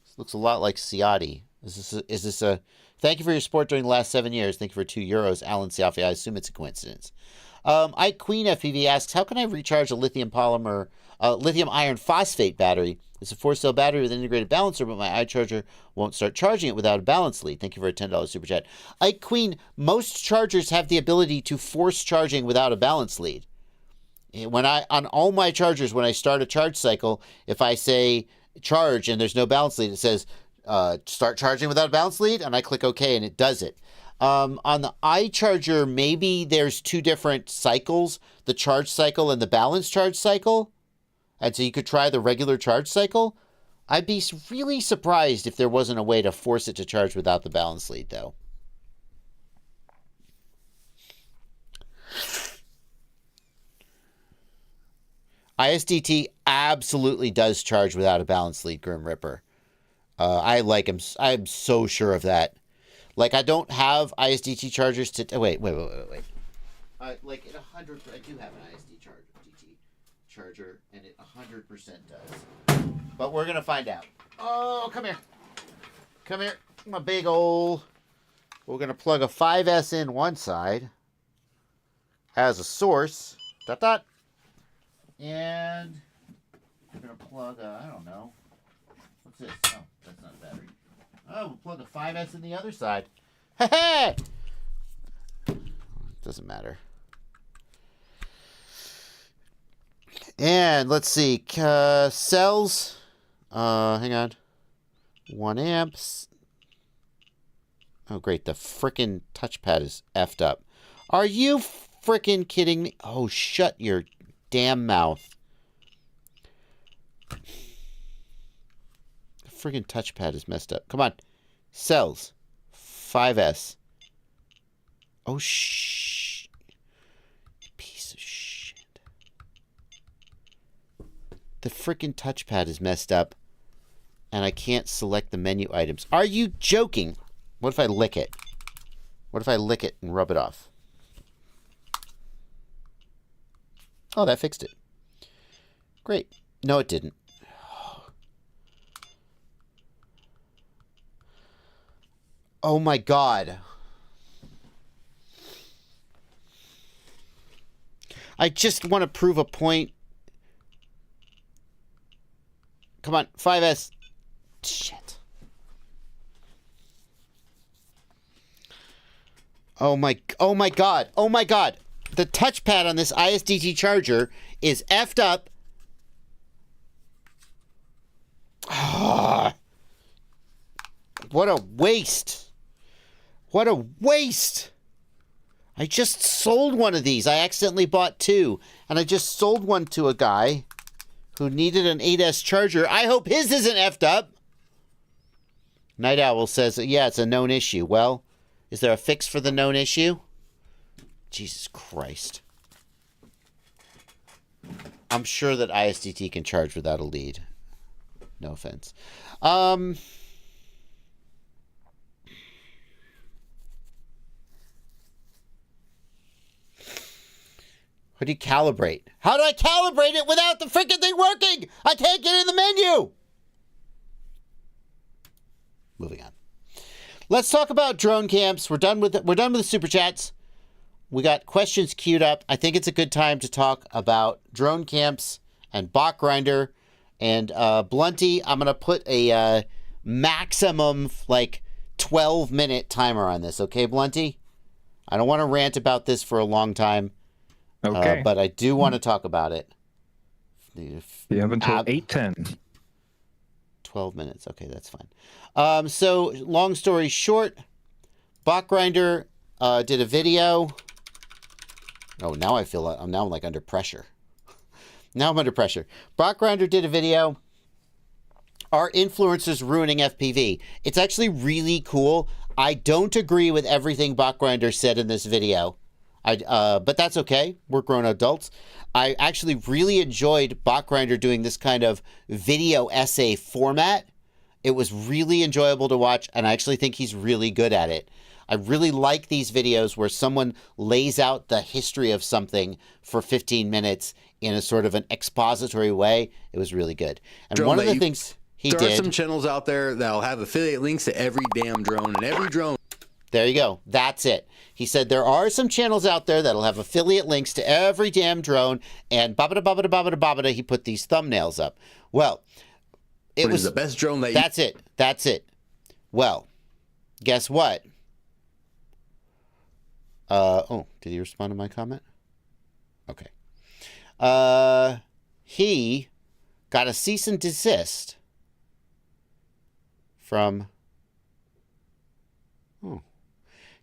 This looks a lot like Ciati. Is this a... Thank you for your support during the last 7 years. Thank you for €2, Alan Siafi. I assume it's a coincidence. Ike Queen FPV asks, how can I recharge a lithium iron phosphate battery It's a 4-cell battery with an integrated balancer, but my iCharger won't start charging it without a balance lead. Thank you for a $10 super chat. Ike Queen, most chargers have the ability to force charging without a balance lead. On all my chargers, when I start a charge cycle, if I say charge and there's no balance lead, it says start charging without a balance lead, and I click OK, and it does it. On the iCharger, maybe there's 2 different cycles, the charge cycle and the balance charge cycle. And so you could try the regular charge cycle. I'd be really surprised if there wasn't a way to force it to charge without the balance lead, though. ISDT absolutely does charge without a balance lead, Grim Ripper. I like him. I'm so sure of that. Like, I don't have ISDT chargers to... Wait. Like, at 100... I do have an ISDT charger, and it 100% does. But we're going to find out. Oh, come here. Come here. My big old... We're going to plug a 5S in one side as a source. Dot. And we're going to plug a... I don't know. What's this? Oh, that's not a battery. Oh, we'll plug a 5S in the other side. Hey! Doesn't matter. And let's see. Cells. Hang on. 1 amps. Oh, great. The frickin' touchpad is effed up. Are you frickin' kidding me? Oh, shut your damn mouth. Friggin' touchpad is messed up. Come on. Cells. 5S. Oh, shh. Piece of shit. The frickin' touchpad is messed up. And I can't select the menu items. Are you joking? What if I lick it? What if I lick it and rub it off? Oh, that fixed it. Great. No, it didn't. Oh my God. I just want to prove a point. Come on, 5S. Shit. Oh my God. Oh my God. The touchpad on this ISDT charger is effed up. What a waste. What a waste! I just sold one of these. I accidentally bought 2. And I just sold one to a guy who needed an 8S charger. I hope his isn't effed up. Night Owl says, yeah, it's a known issue. Well, is there a fix for the known issue? Jesus Christ. I'm sure that ISDT can charge without a lead. No offense. How do you calibrate? How do I calibrate it without the freaking thing working? I can't get in the menu. Moving on. Let's talk about drone camps. We're done with the super chats. We got questions queued up. I think it's a good time to talk about drone camps and bot grinder and Blunty. I'm gonna put a maximum 12-minute timer on this. Okay, Blunty? I don't want to rant about this for a long time. Okay. But I do want to talk about it. You have until 8:10. 12 minutes. Okay, that's fine. So, long story short, Bot Grinder did a video. Oh, now I feel I'm under pressure. Now I'm under pressure. Bot Grinder did a video. Are influencers ruining FPV? It's actually really cool. I don't agree with everything Bot Grinder said in this video. But that's okay. We're grown adults. I actually really enjoyed Bot Grinder doing this kind of video essay format. It was really enjoyable to watch, and I actually think he's really good at it. I really like these videos where someone lays out the history of something for 15 minutes in a sort of an expository way. It was really good. And one of the things he did... There are some channels out there that'll have affiliate links to every damn drone, and every drone... There you go. That's it. He said there are some channels out there that'll have affiliate links to every damn drone, and babada babada babada babada, he put these thumbnails up. Well, It was the best drone that. That's it. Well, guess what? Did he respond to my comment? Okay. He got a cease and desist from.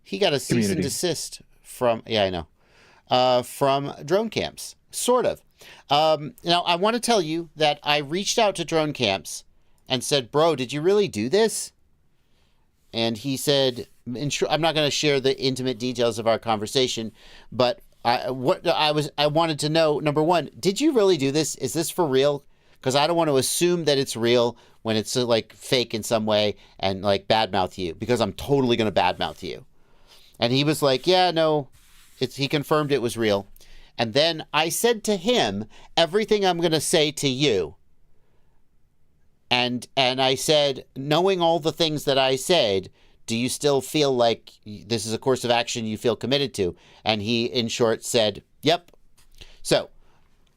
He got a cease and desist from. Yeah, I know. From drone camps, sort of. Now, I want to tell you that I reached out to drone camps and said, "Bro, did you really do this?" And he said, "I'm not going to share the intimate details of our conversation, but I wanted to know, number one, did you really do this? Is this for real? Because I don't want to assume that it's real when it's like fake in some way and like badmouth you, because I'm totally going to badmouth you." And he was like, "Yeah, no, he confirmed it was real." And then I said to him everything I'm going to say to you. And I said, knowing all the things that I said, do you still feel like this is a course of action you feel committed to? And he, in short, said, yep. So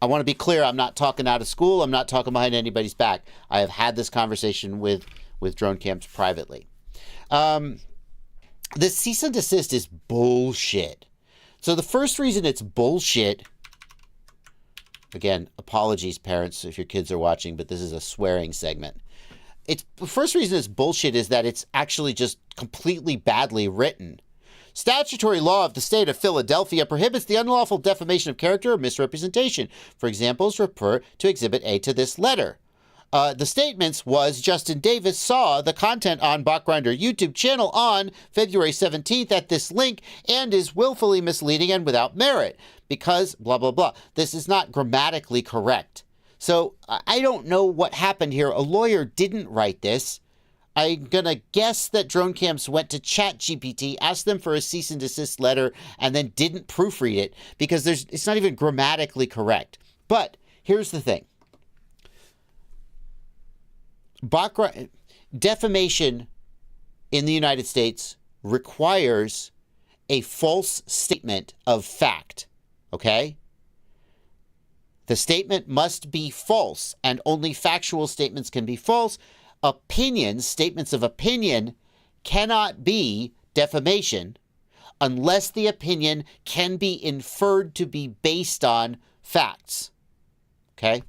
I want to be clear. I'm not talking out of school. I'm not talking behind anybody's back. I have had this conversation with drone camps privately. The cease and desist is bullshit. So the first reason it's bullshit, again, apologies, parents, if your kids are watching, but this is a swearing segment. The first reason it's bullshit is that it's actually just completely badly written. Statutory law of the state of Philadelphia prohibits the unlawful defamation of character or misrepresentation. For examples, refer to Exhibit A to this letter. The statements was Justin Davis saw the content on Bachgrinder YouTube channel on February 17th at this link and is willfully misleading and without merit because blah, blah, blah. This is not grammatically correct. So I don't know what happened here. A lawyer didn't write this. I'm going to guess that drone camps went to ChatGPT, asked them for a cease and desist letter, and then didn't proofread it because it's not even grammatically correct. But here's the thing. Defamation in the United States requires a false statement of fact, okay? The statement must be false, and only factual statements can be false. Statements of opinion cannot be defamation unless the opinion can be inferred to be based on facts, okay?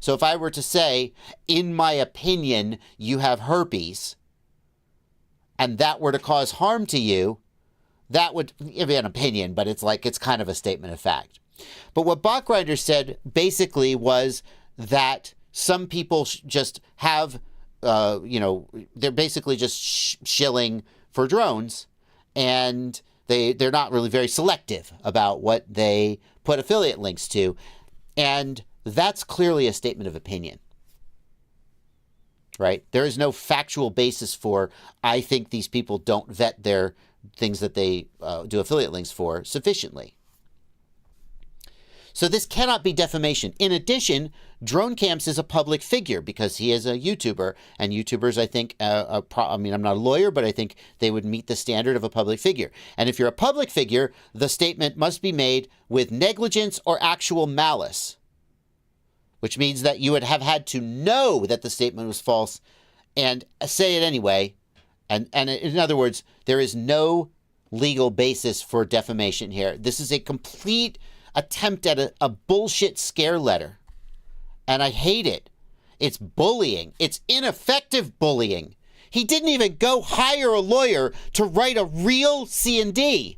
So if I were to say, in my opinion, you have herpes, and that were to cause harm to you, that would be an opinion, but it's kind of a statement of fact. But what Bachgrinder said basically was that some people just have, they're basically just shilling for drones, and they're not really very selective about what they put affiliate links to. And that's clearly a statement of opinion, right? There is no factual basis for, I think these people don't vet their things that they do affiliate links for sufficiently. So this cannot be defamation. In addition, Drone Camps is a public figure because he is a YouTuber, and YouTubers, I think, I'm not a lawyer, but I think they would meet the standard of a public figure. And if you're a public figure, the statement must be made with negligence or actual malice, which means that you would have had to know that the statement was false and say it anyway. And in other words, there is no legal basis for defamation here. This is a complete attempt at a bullshit scare letter. And I hate it. It's bullying. It's ineffective bullying. He didn't even go hire a lawyer to write a real C&D.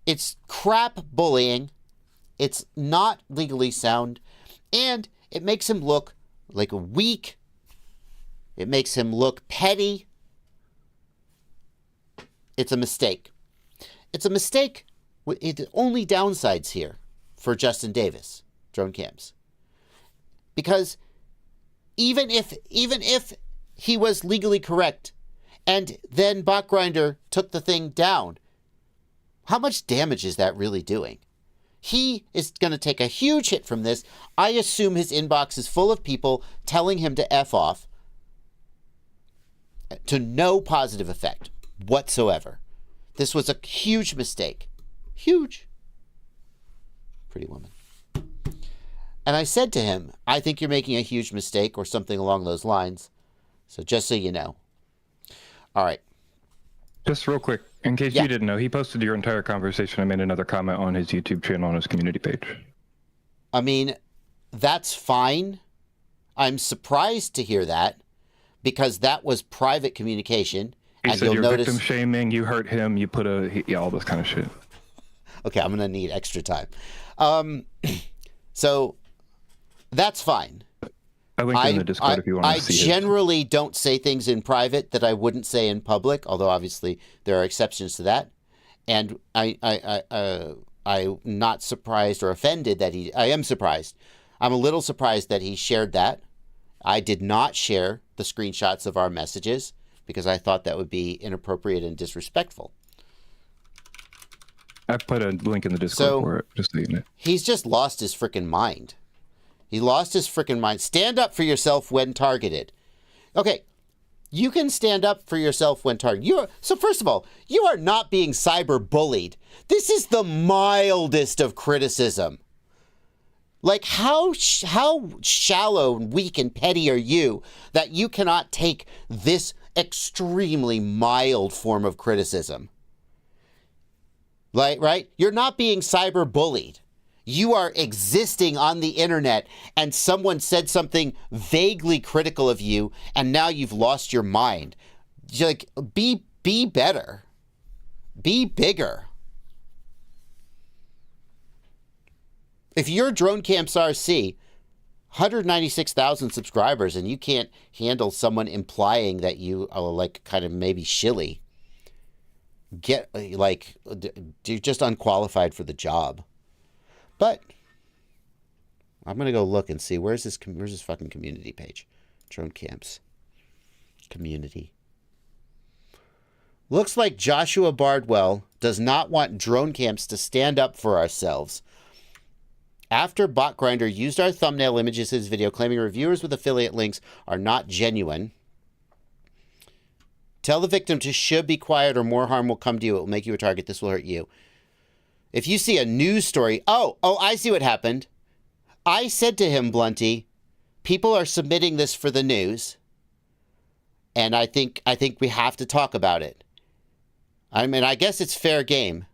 It's crap bullying. It's not legally sound, and it makes him look like a weak. It makes him look petty. It's a mistake. It's a mistake. The only downsides here for Justin Davis, Drone Camps, because even if he was legally correct, and then Bachgrinder took the thing down, how much damage is that really doing? He is going to take a huge hit from this. I assume his inbox is full of people telling him to F off to no positive effect whatsoever. This was a huge mistake. Huge. Pretty woman. And I said to him, I think you're making a huge mistake or something along those lines. So just so you know. All right. Just real quick, in case you didn't know, he posted your entire conversation and made another comment on his YouTube channel on his community page. I mean, that's fine. I'm surprised to hear that because that was private communication. He and said you'll you're notice... victim shaming, you hurt him, you put all this kind of shit. Okay, I'm going to need extra time. So that's fine. I linked it in the Discord if you want to see it. I generally don't say things in private that I wouldn't say in public, although obviously there are exceptions to that. And I'm not surprised or offended that I am surprised. I'm a little surprised that he shared that. I did not share the screenshots of our messages because I thought that would be inappropriate and disrespectful. I put a link in the Discord for it, just so you know. He's just lost his freaking mind. He lost his freaking mind. Stand up for yourself when targeted. Okay, you can stand up for yourself when targeted. So first of all, you are not being cyber bullied. This is the mildest of criticism. Like, how shallow and weak and petty are you that you cannot take this extremely mild form of criticism? Like, right? You're not being cyber bullied. You are existing on the internet and someone said something vaguely critical of you and now you've lost your mind. Like, be better. Be bigger. If you're Drone Camps RC, 196,000 subscribers and you can't handle someone implying that you are like kind of maybe shilly, you're just unqualified for the job. But I'm going to go look and see where's this fucking community page. Drone Camps. Community. Looks like Joshua Bardwell does not want Drone Camps to stand up for ourselves. After BotGrinder used our thumbnail images in his video claiming reviewers with affiliate links are not genuine. Tell the victim to should be quiet or more harm will come to you. It will make you a target. This will hurt you. If you see a news story, oh, I see what happened. I said to him, Blunty, people are submitting this for the news, and I think we have to talk about it. I mean, I guess it's fair game.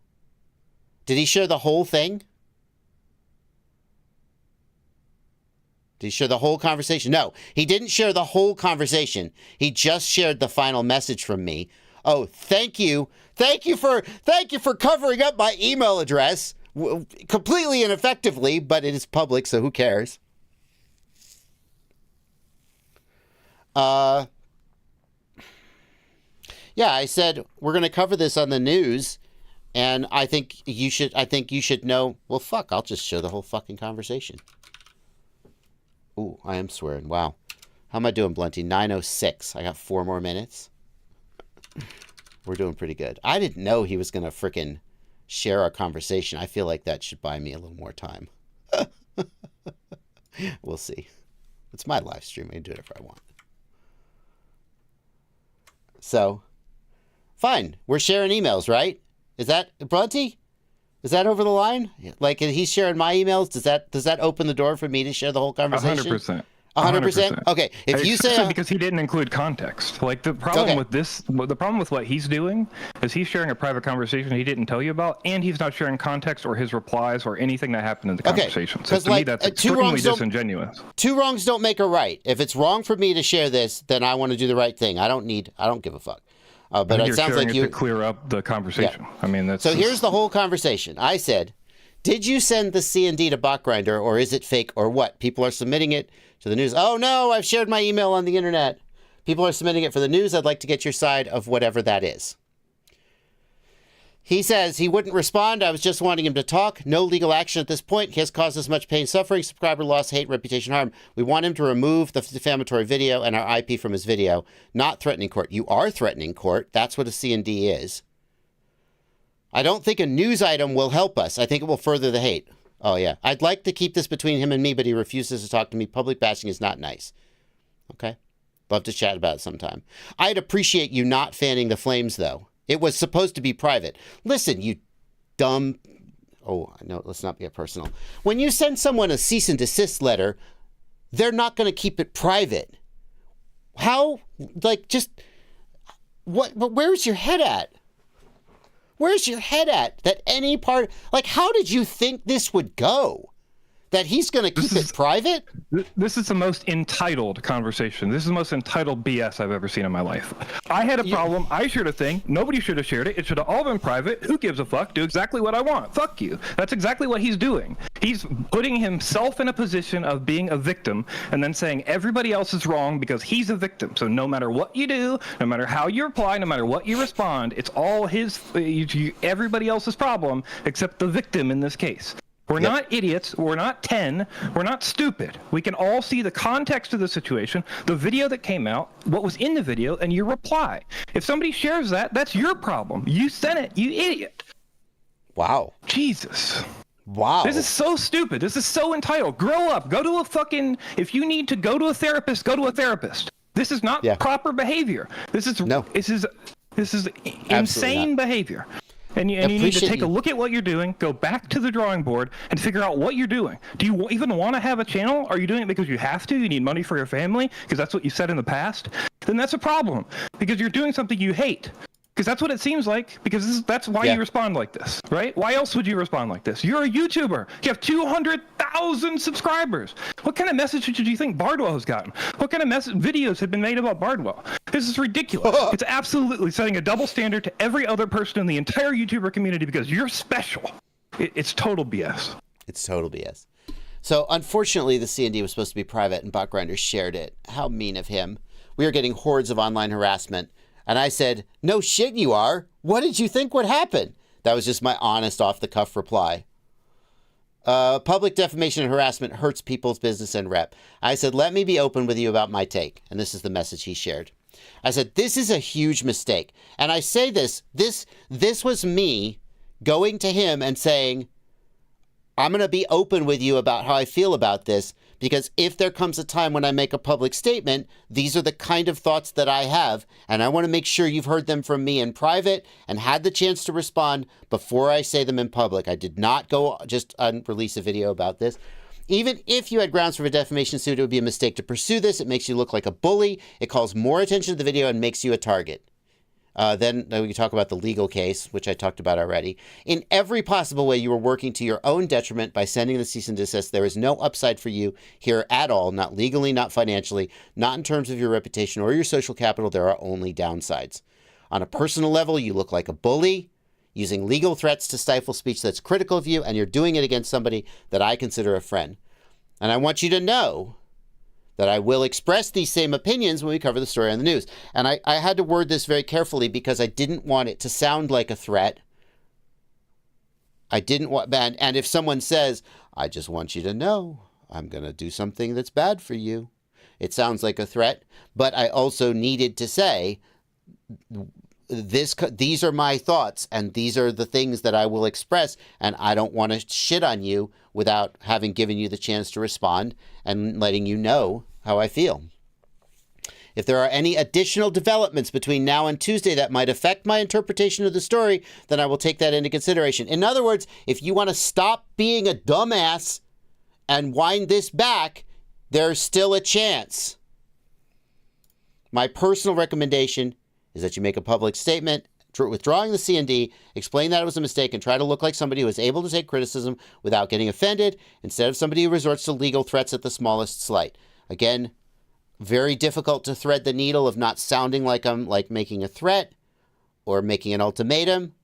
Did he share the whole thing? Did he share the whole conversation? No, he didn't share the whole conversation. He just shared the final message from me. Oh, thank you. Thank you for covering up my email address completely ineffectively, but it is public, so who cares? Yeah, I said we're going to cover this on the news, and I think you should know. Well, fuck, I'll just show the whole fucking conversation. Ooh, I am swearing. Wow. How am I doing, Blunty? 9:06. I got 4 more minutes. We're doing pretty good. I didn't know he was going to frickin' share our conversation. I feel like that should buy me a little more time. We'll see. It's my live stream. I can do it if I want. So, fine. We're sharing emails, right? Is that, Blunty? Is that over the line? Like, if he's sharing my emails, does that open the door for me to share the whole conversation? 100%. 100%? Okay. If you say because he didn't include context. Like the problem with the problem with what he's doing is he's sharing a private conversation he didn't tell you about, and he's not sharing context or his replies or anything that happened in the conversation. So to me, that's extremely disingenuous. 2 wrongs don't make a right. If it's wrong for me to share this, then I want to do the right thing. I don't give a fuck. But it sounds like you to clear up the conversation. Yeah. I mean, that's so. Here's the whole conversation. I said, "Did you send the C&D to BotGrinder, or is it fake, or what? People are submitting it to the news. Oh no, I've shared my email on the internet. People are submitting it for the news. I'd like to get your side of whatever that is." He says he wouldn't respond. I was just wanting him to talk. No legal action at this point. He has caused us much pain, suffering, subscriber loss, hate, reputation harm. We want him to remove the defamatory video and our IP from his video. Not threatening court. You are threatening court. That's what a C&D is. I don't think a news item will help us. I think it will further the hate. Oh, yeah. I'd like to keep this between him and me, but he refuses to talk to me. Public bashing is not nice. Okay. Love to chat about it sometime. I'd appreciate you not fanning the flames, though. It was supposed to be private. Listen, you dumb... oh, no, let's not get personal. When you send someone a cease and desist letter, they're not going to keep it private. How, like, just, what, but where's your head at? Where's your head at that any part, like, how did you think this would go? That he's going to keep it private? This is the most entitled conversation. This is the most entitled BS I've ever seen in my life. I had a problem. I shared a thing. Nobody should have shared it. It should have all been private. Who gives a fuck? Do exactly what I want. Fuck you. That's exactly what he's doing. He's putting himself in a position of being a victim and then saying everybody else is wrong because he's a victim. So no matter what you do, no matter how you reply, no matter what you respond, it's all everybody else's problem except the victim in this case. We're not idiots. We're not 10. We're not stupid. We can all see the context of the situation, the video that came out, what was in the video, and your reply. If somebody shares that, that's your problem. You sent it, you idiot. Wow. Jesus. Wow. This is so stupid. This is so entitled. Grow up. Go to a fucking, if you need to go to a therapist, go to a therapist. This is not proper behavior. This is insane behavior. And you need to take a look at what you're doing, go back to the drawing board, and figure out what you're doing. Do you even want to have a channel? Are you doing it because you have to? You need money for your family? Because that's what you said in the past? Then that's a problem. Because you're doing something you hate. Because that's what it seems like. Because that's why you respond like this, right? Why else would you respond like this? You're a YouTuber. You have 200,000 subscribers. What kind of message did you think Bardwell has gotten? What kind of videos have been made about Bardwell? This is ridiculous. It's absolutely setting a double standard to every other person in the entire YouTuber community because you're special. It's total BS. It's total BS. So unfortunately, the C&D was supposed to be private and Botgrinder shared it. How mean of him. We are getting hordes of online harassment. And I said, no shit you are. What did you think would happen? That was just my honest off-the-cuff reply. Public defamation and harassment hurts people's business and rep. I said, let me be open with you about my take. And this is the message he shared. I said, this is a huge mistake. And I say this was me going to him and saying, I'm going to be open with you about how I feel about this. Because if there comes a time when I make a public statement, these are the kind of thoughts that I have, and I want to make sure you've heard them from me in private and had the chance to respond before I say them in public. I did not go just release a video about this. Even if you had grounds for a defamation suit, it would be a mistake to pursue this. It makes you look like a bully. It calls more attention to the video and makes you a target. Then we can talk about the legal case, which I talked about already. In every possible way, you are working to your own detriment by sending the cease and desist. There is no upside for you here at all, not legally, not financially, not in terms of your reputation or your social capital. There are only downsides. On a personal level, you look like a bully, using legal threats to stifle speech that's critical of you, and you're doing it against somebody that I consider a friend. And I want you to know that I will express these same opinions when we cover the story on the news. And I had to word this very carefully because I didn't want it to sound like a threat. I didn't want, and if someone says, I just want you to know, I'm going to do something that's bad for you, it sounds like a threat. But I also needed to say, these are my thoughts, and these are the things that I will express, and I don't want to shit on you without having given you the chance to respond and letting you know how I feel. If there are any additional developments between now and Tuesday that might affect my interpretation of the story, then I will take that into consideration. In other words, if you want to stop being a dumbass and wind this back, there's still a chance. My personal recommendation is that you make a public statement withdrawing the C&D, explain that it was a mistake, and try to look like somebody who is able to take criticism without getting offended, instead of somebody who resorts to legal threats at the smallest slight. Again, very difficult to thread the needle of not sounding like I'm like making a threat or making an ultimatum,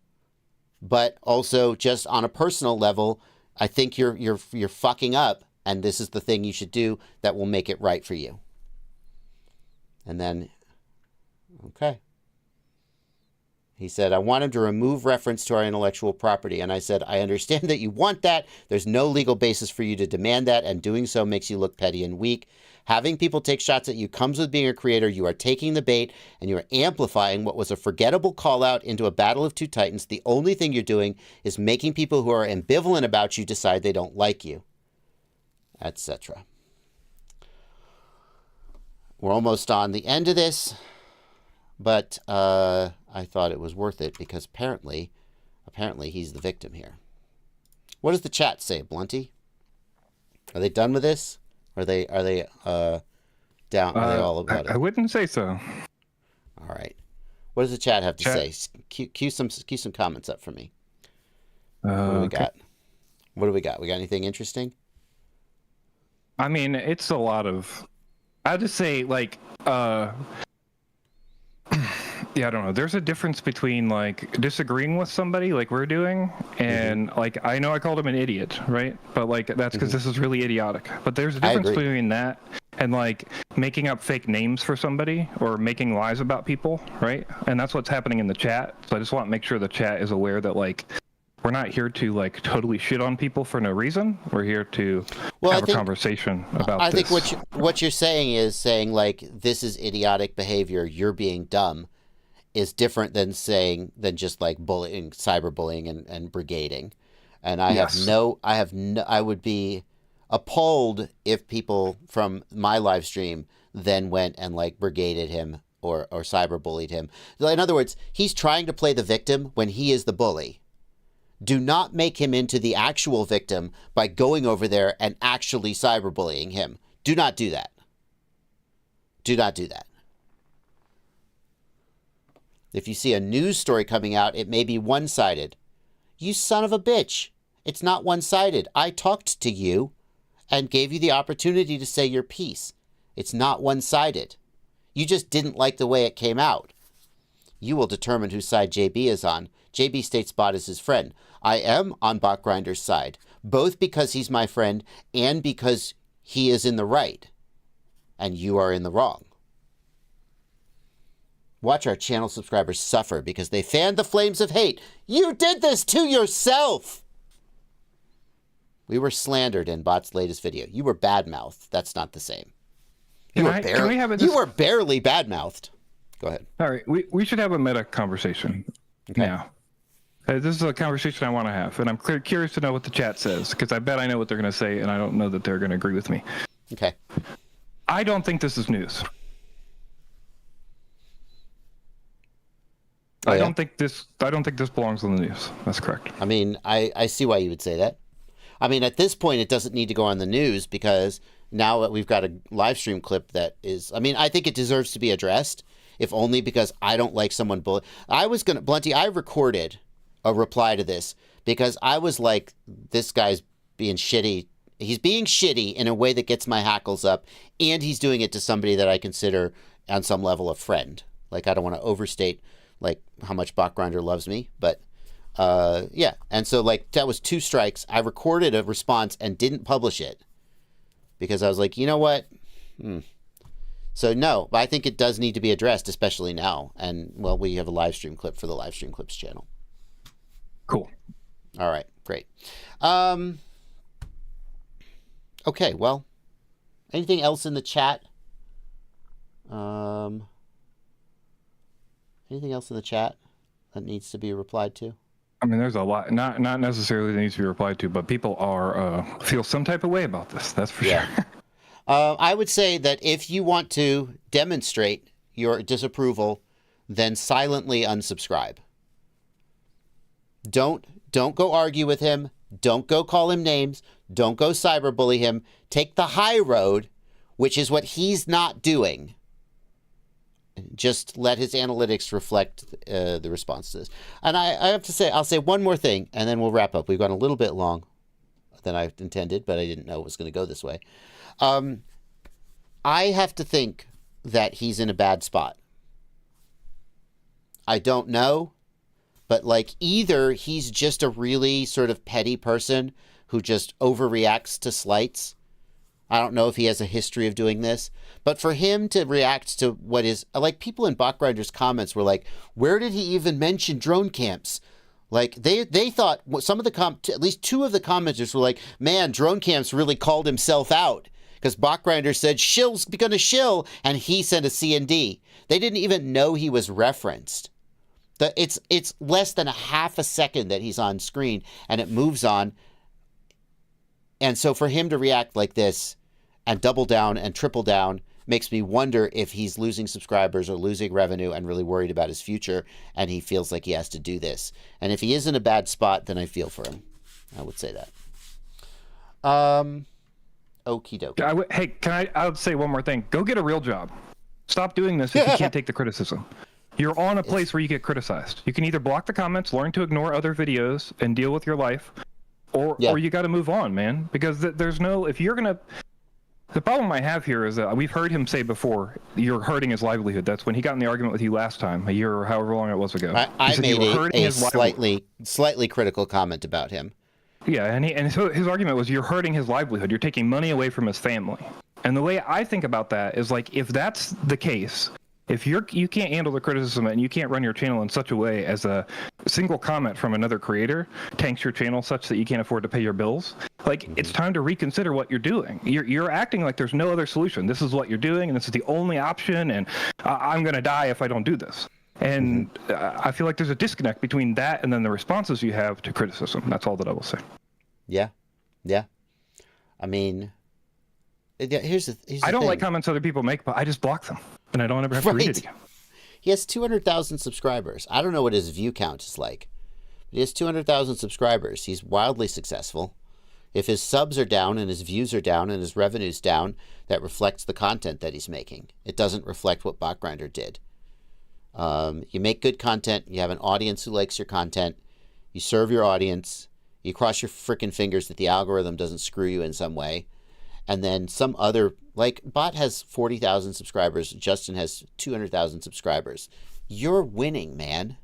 but also just on a personal level, I think you're fucking up, and this is the thing you should do that will make it right for you. And then, okay. He said, I want him to remove reference to our intellectual property. And I said, I understand that you want that. There's no legal basis for you to demand that, and doing so makes you look petty and weak. Having people take shots at you comes with being a creator. You are taking the bait, and you are amplifying what was a forgettable call-out into a battle of two titans. The only thing you're doing is making people who are ambivalent about you decide they don't like you, etc. We're almost on the end of this, but I thought it was worth it because apparently he's the victim here. What does the chat say, Blunty? Are they done with this? Are they down? Are they all about it? I wouldn't say so. All right. What does the chat have to say? Cue some comments up for me. What do we got? What do we got? We got anything interesting? I mean, it's a lot of. I'd just say like. Yeah, I don't know. There's a difference between like disagreeing with somebody like we're doing and like I know I called him an idiot, right? But like that's because this is really idiotic. But there's a difference between that and like making up fake names for somebody or making lies about people, right? And that's what's happening in the chat. So I just want to make sure the chat is aware that like we're not here to like totally shit on people for no reason. We're here to have a conversation about I this. think what you're saying is saying like this is idiotic behavior, you're being dumb, is different than just like bullying, cyberbullying and brigading. And I would be appalled if people from my live stream then went and like brigaded him or cyberbullied him. In other words, he's trying to play the victim when he is the bully. Do not make him into the actual victim by going over there and actually cyberbullying him. Do not do that. Do not do that. If you see a news story coming out, it may be one-sided. You son of a bitch. It's not one-sided. I talked to you and gave you the opportunity to say your piece. It's not one-sided. You just didn't like the way it came out. You will determine whose side JB is on. JB states Bot is his friend. I am on Bot Grinder's side, both because he's my friend and because he is in the right, and you are in the wrong. Watch our channel subscribers suffer because they fanned the flames of hate. You did this to yourself! We were slandered in Bot's latest video. You were bad-mouthed. That's not the same. You were barely bad-mouthed. Go ahead. All right, we should have a meta conversation now. This is a conversation I want to have, and I'm curious to know what the chat says, because I bet I know what they're going to say, and I don't know that they're going to agree with me. Okay. I don't think this is news. Oh, I don't think this belongs on the news. That's correct. I mean, I see why you would say that. I mean, at this point, it doesn't need to go on the news because now that we've got a live stream clip that is, I mean, I think it deserves to be addressed, if only because I don't like someone bullying. Blunty, I recorded a reply to this because I was like, this guy's being shitty. He's being shitty in a way that gets my hackles up, and he's doing it to somebody that I consider on some level a friend. Like, I don't want to overstate like how much Bot Grinder loves me, but yeah. And so like that was 2 strikes. I recorded a response and didn't publish it because I was like, you know what? So no, but I think it does need to be addressed, especially now. And well, we have a live stream clip for the live stream clips channel. Cool. All right, great. Okay, well, anything else in the chat? Anything else in the chat that needs to be replied to? I mean, there's a lot, not necessarily that needs to be replied to, but people are feel some type of way about this. That's for sure. I would say that if you want to demonstrate your disapproval, then silently unsubscribe. Don't go argue with him. Don't go call him names. Don't go cyberbully him. Take the high road, which is what he's not doing. Just let his analytics reflect the response to this. And I have to say, I'll say one more thing, and then we'll wrap up. We've gone a little bit long than I intended, but I didn't know it was going to go this way. I have to think that he's in a bad spot. I don't know, but like either he's just a really sort of petty person who just overreacts to slights. I don't know if he has a history of doing this, but for him to react to what is like people in Bot Grinder's comments were like, where did he even mention drone camps? Like they thought some of the at least 2 of the commenters were like, man, drone camps really called himself out because Bot Grinder said shill's gonna shill and he sent a CND. They didn't even know he was referenced. It's less than a half a second that he's on screen and it moves on. And so for him to react like this and double down and triple down makes me wonder if he's losing subscribers or losing revenue and really worried about his future and he feels like he has to do this. And if he is in a bad spot, then I feel for him. I would say that. Okie dokie. Hey, I would say one more thing. Go get a real job. Stop doing this if you can't take the criticism. You're on a place where you get criticized. You can either block the comments, learn to ignore other videos, and deal with your life, or you got to move on, man. Because there's no, if you're gonna. The problem I have here is that we've heard him say before, you're hurting his livelihood. That's when he got in the argument with you last time, a year or however long it was ago. I made a slightly critical comment about him. Yeah, and so his argument was you're hurting his livelihood. You're taking money away from his family. And the way I think about that is like, if that's the case, if you can't handle the criticism and you can't run your channel in such a way as a single comment from another creator tanks your channel such that you can't afford to pay your bills, like it's time to reconsider what you're doing. You're acting like there's no other solution. This is what you're doing, and this is the only option, and I'm going to die if I don't do this. And I feel like there's a disconnect between that and then the responses you have to criticism. That's all that I will say. Yeah. I mean, here's the I don't like comments other people make, but I just block them, and I don't ever have to read it again. He has 200,000 subscribers. I don't know what his view count is like, but he has 200,000 subscribers. He's wildly successful. If his subs are down and his views are down and his revenue's down, that reflects the content that he's making. It doesn't reflect what BotGrinder did. You make good content. You have an audience who likes your content. You serve your audience. You cross your frickin' fingers that the algorithm doesn't screw you in some way. And then some other, like Bot has 40,000 subscribers. Justin has 200,000 subscribers. You're winning, man.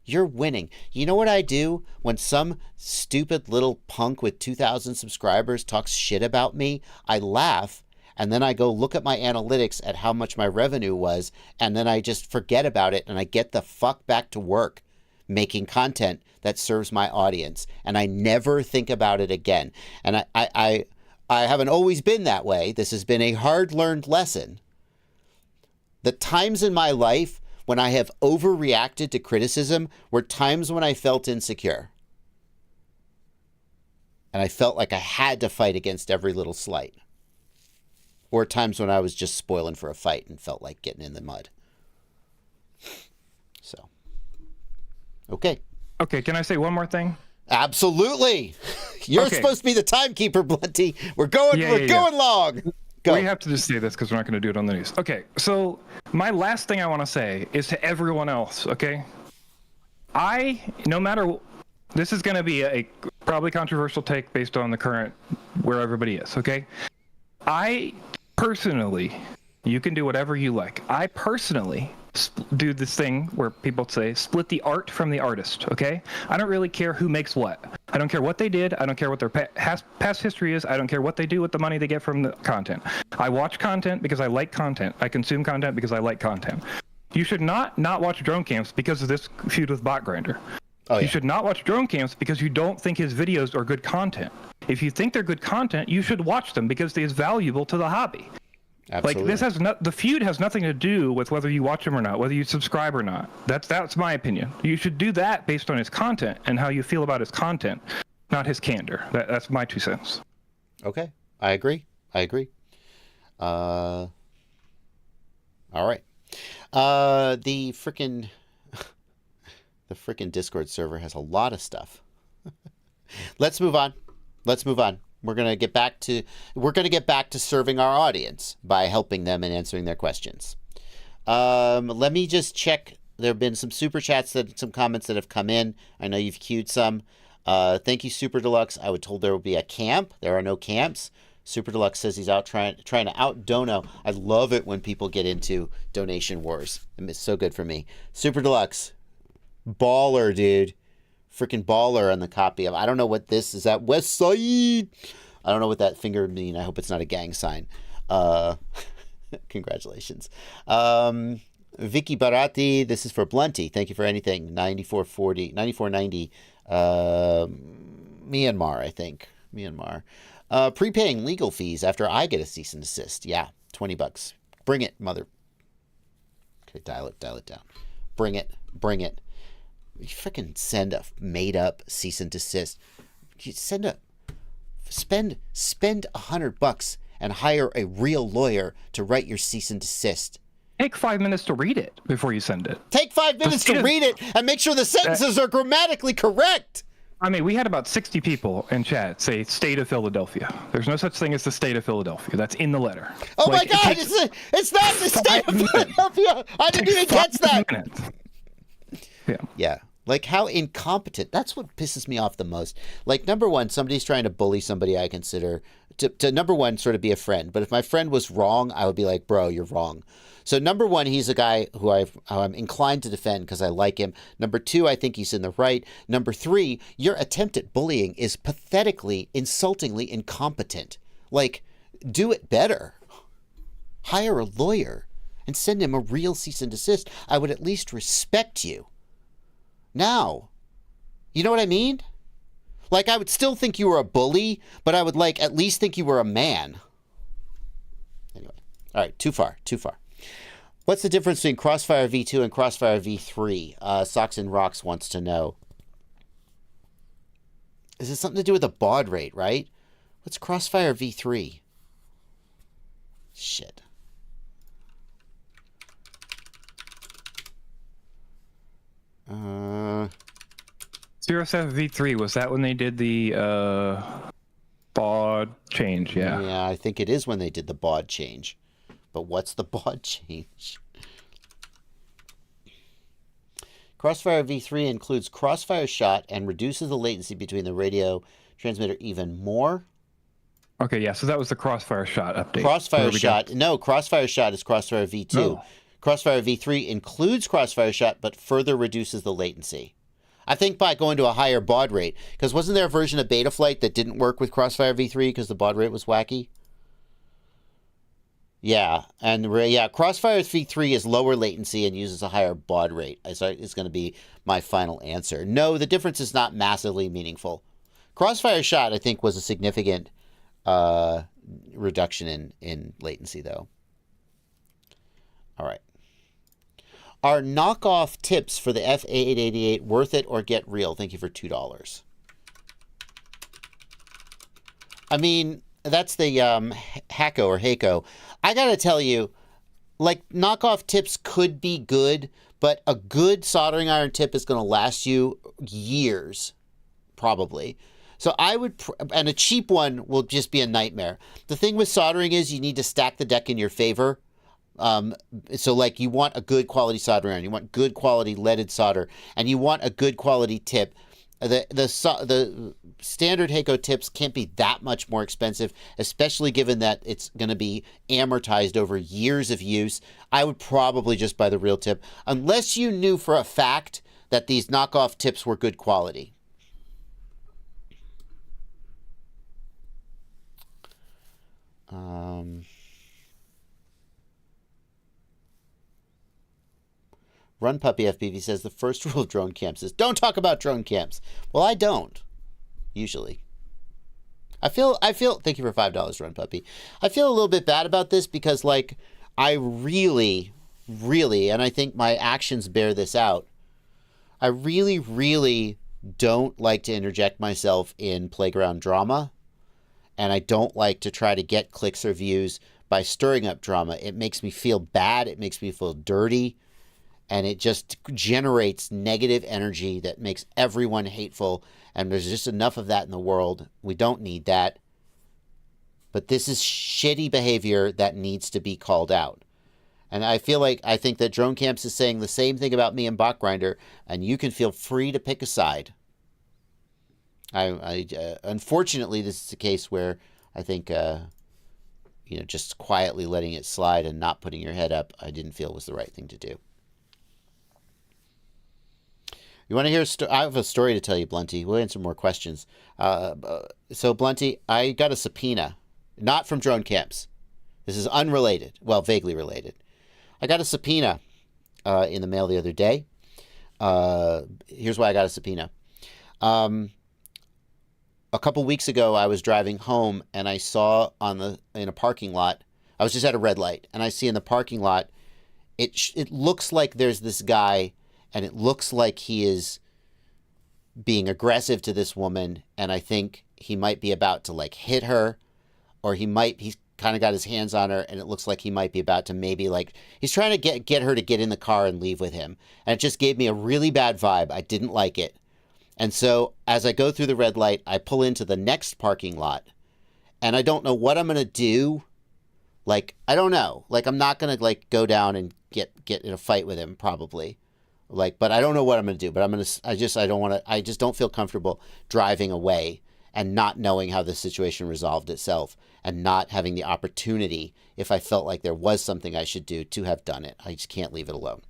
You're winning. You know what I do when some stupid little punk with 2,000 subscribers talks shit about me? I laugh, and then I go look at my analytics at how much my revenue was, and then I just forget about it, and I get the fuck back to work making content that serves my audience, and I never think about it again. And I haven't always been that way. This has been a hard-learned lesson. The times in my life when I have overreacted to criticism were times when I felt insecure. And I felt like I had to fight against every little slight. Or times when I was just spoiling for a fight and felt like getting in the mud. So. Okay. Okay, can I say one more thing? Absolutely. You're supposed to be the timekeeper, Blunty. We're going long. Go. We have to just say this because we're not going to do it on the news. Okay, so my last thing I want to say is to everyone else, okay? This is going to be a probably controversial take based on the current, where everybody is, okay? I personally, you can do whatever you like. I personally do this thing where people say split the art from the artist, okay? I don't really care who makes what. I don't care what they did. I don't care what their past history is. I don't care what they do with the money they get from the content. I watch content because I like content. I consume content because I like content. You should not watch Drone Camps because of this feud with BotGrinder. Oh, yeah. You should not watch Drone Camps because you don't think his videos are good content. If you think they're good content, you should watch them because they is valuable to the hobby. Absolutely. Like the feud has nothing to do with whether you watch him or not, whether you subscribe or not. That's my opinion. You should do that based on his content and how you feel about his content, not his candor. That's my 2 cents. Okay, I agree. All right. The frickin' Discord server has a lot of stuff. Let's move on. We're gonna get back to serving our audience by helping them and answering their questions. Let me just check. There have been some super chats, some comments that have come in. I know you've queued some. Thank you, Super Deluxe. I was told there will be a camp. There are no camps. Super Deluxe says he's out trying to out dono. I love it when people get into donation wars. It's so good for me. Super Deluxe, baller, dude. Freaking baller on the copy of. I don't know what this is. That West Side. I don't know what that finger would mean. I hope it's not a gang sign. Congratulations. Vicky Barati. This is for Blunty. Thank you for anything. 9490. Myanmar, I think. Myanmar. Prepaying legal fees after I get a cease and desist. Yeah, $20. Bring it, mother. Okay, dial it down. Bring it. You freaking send a made-up cease and desist. You spend $100 and hire a real lawyer to write your cease and desist. Take 5 minutes to read it before you send it. Take 5 minutes to read it and make sure the sentences are grammatically correct. I mean, we had about 60 people in chat say state of Philadelphia. There's no such thing as the state of Philadelphia. That's in the letter. Oh my God, it's not the state of Philadelphia. I didn't even catch that. Yeah. Like, how incompetent. That's what pisses me off the most. Like, number one, somebody's trying to bully somebody I consider to number one, sort of be a friend. But if my friend was wrong, I would be like, bro, you're wrong. So number one, he's a guy who I'm inclined to defend because I like him. Number two, I think he's in the right. Number three, your attempt at bullying is pathetically, insultingly incompetent. Like, do it better. Hire a lawyer and send him a real cease and desist. I would at least respect you. Now, you know what I mean? Like, I would still think you were a bully, but I would at least think you were a man. Anyway, all right, too far. What's the difference between Crossfire V2 and Crossfire V3? Socks and Rocks wants to know. Is it something to do with the baud rate, right? What's Crossfire V3? Shit. Uh... 07 V3, was that when they did the baud change? Yeah, I think it is when they did the baud change. But what's the baud change? Crossfire V3 includes crossfire shot and reduces the latency between the radio transmitter even more. Okay, yeah, so that was the crossfire shot update. Crossfire shot. No, crossfire shot is Crossfire V2. No. Crossfire V3 includes crossfire shot, but further reduces the latency. I think by going to a higher baud rate, because wasn't there a version of Betaflight that didn't work with Crossfire V3 because the baud rate was wacky? Yeah, and Crossfire V3 is lower latency and uses a higher baud rate. It's going to be my final answer. No, the difference is not massively meaningful. Crossfire shot, I think, was a significant reduction in latency, though. All right. Are knockoff tips for the F888 worth it or get real? Thank you for $2. I mean, that's the Hako or Hako. I got to tell you, like, knockoff tips could be good, but a good soldering iron tip is going to last you years, probably. So I would, and a cheap one will just be a nightmare. The thing with soldering is you need to stack the deck in your favor. So like you want a good quality soldering iron, you want good quality leaded solder, and you want a good quality tip. The standard Hako tips can't be that much more expensive, especially given that it's going to be amortized over years of use. I would probably just buy the real tip, unless you knew for a fact that these knockoff tips were good quality. Run Puppy FPV says the first rule of drone camps is don't talk about drone camps. Well, I don't, usually. I feel, thank you for $5, Run Puppy. I feel a little bit bad about this because, like, I really, and I think my actions bear this out, I really don't like to interject myself in playground drama, and I don't like to try to get clicks or views by stirring up drama. It makes me feel bad. It makes me feel dirty. And it just generates negative energy that makes everyone hateful. And there's just enough of that in the world. We don't need that. But this is shitty behavior that needs to be called out. And I think that Drone Camps is saying the same thing about me and Bot Grinder. And you can feel free to pick a side. Unfortunately, this is a case where I think, just quietly letting it slide and not putting your head up, I didn't feel was the right thing to do. You want to hear I have a story to tell you, Blunty. We'll answer more questions. So, Blunty, I got a subpoena, not from Drone Camps. This is unrelated. Well, vaguely related. I got a subpoena in the mail the other day. Here's why I got a subpoena. A couple weeks ago, I was driving home, and I saw in a parking lot, I was just at a red light, and I see in the parking lot, it looks like there's this guy, and it looks like he is being aggressive to this woman, and I think he might be about to, like, hit her, or he's kind of got his hands on her, and it looks like he might be about to maybe, like, he's trying to get her to get in the car and leave with him. And it just gave me a really bad vibe. I didn't like it. And so as I go through the red light, I pull into the next parking lot, and I don't know what I'm going to do. Like, I don't know. Like, I'm not going to, like, go down and get in a fight with him, probably. Like, but I don't know what I'm going to do. But I just don't feel comfortable driving away and not knowing how the situation resolved itself and not having the opportunity, if I felt like there was something I should do, to have done it. I just can't leave it alone.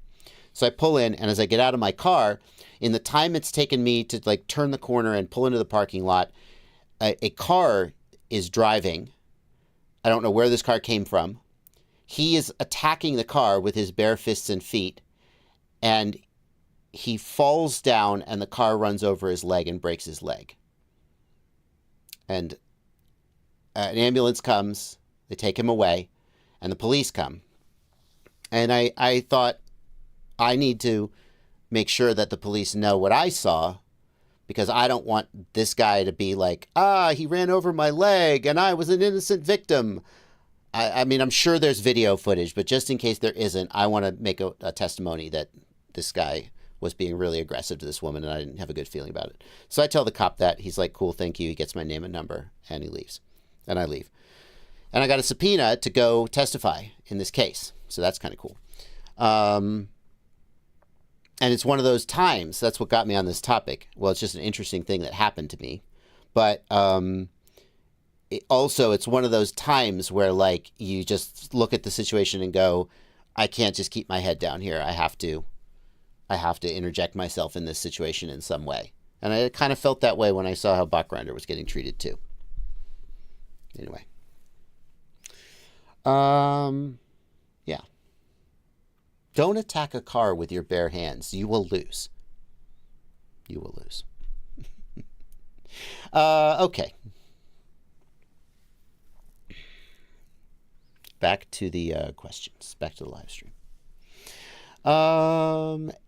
So I pull in, and as I get out of my car, in the time it's taken me to, like, turn the corner and pull into the parking lot, a car is driving. I don't know where this car came from. He is attacking the car with his bare fists and feet, and he falls down, and the car runs over his leg and breaks his leg. And an ambulance comes, they take him away, and the police come. And I thought, I need to make sure that the police know what I saw, because I don't want this guy to be like, he ran over my leg and I was an innocent victim. I mean, I'm sure there's video footage, but just in case there isn't, I want to make a testimony that this guy was being really aggressive to this woman and I didn't have a good feeling about it. So I tell the cop that. He's like, cool, thank you. He gets my name and number, and he leaves. And I leave. And I got a subpoena to go testify in this case. So that's kind of cool. And it's one of those times, that's what got me on this topic. Well, it's just an interesting thing that happened to me. But it's one of those times where, like, you just look at the situation and go, I can't just keep my head down here. I have to interject myself in this situation in some way. And I kind of felt that way when I saw how Bachgrinder was getting treated too. Anyway. Yeah. Don't attack a car with your bare hands. You will lose. You will lose. Okay. Back to the questions. Back to the live stream.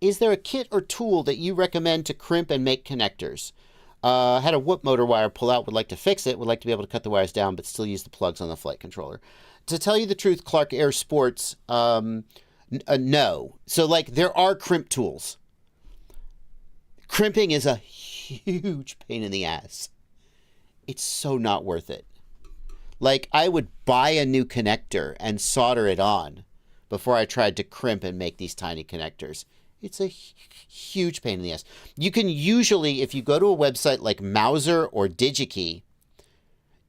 Is there a kit or tool that you recommend to crimp and make connectors? Had a whoop motor wire pull out, would like to fix it, would like to be able to cut the wires down, but still use the plugs on the flight controller. To tell you the truth, Clark Air Sports, no. So, like, there are crimp tools. Crimping is a huge pain in the ass. It's so not worth it. Like, I would buy a new connector and solder it on before I tried to crimp and make these tiny connectors. It's a huge pain in the ass. You can usually, if you go to a website like Mauser or DigiKey,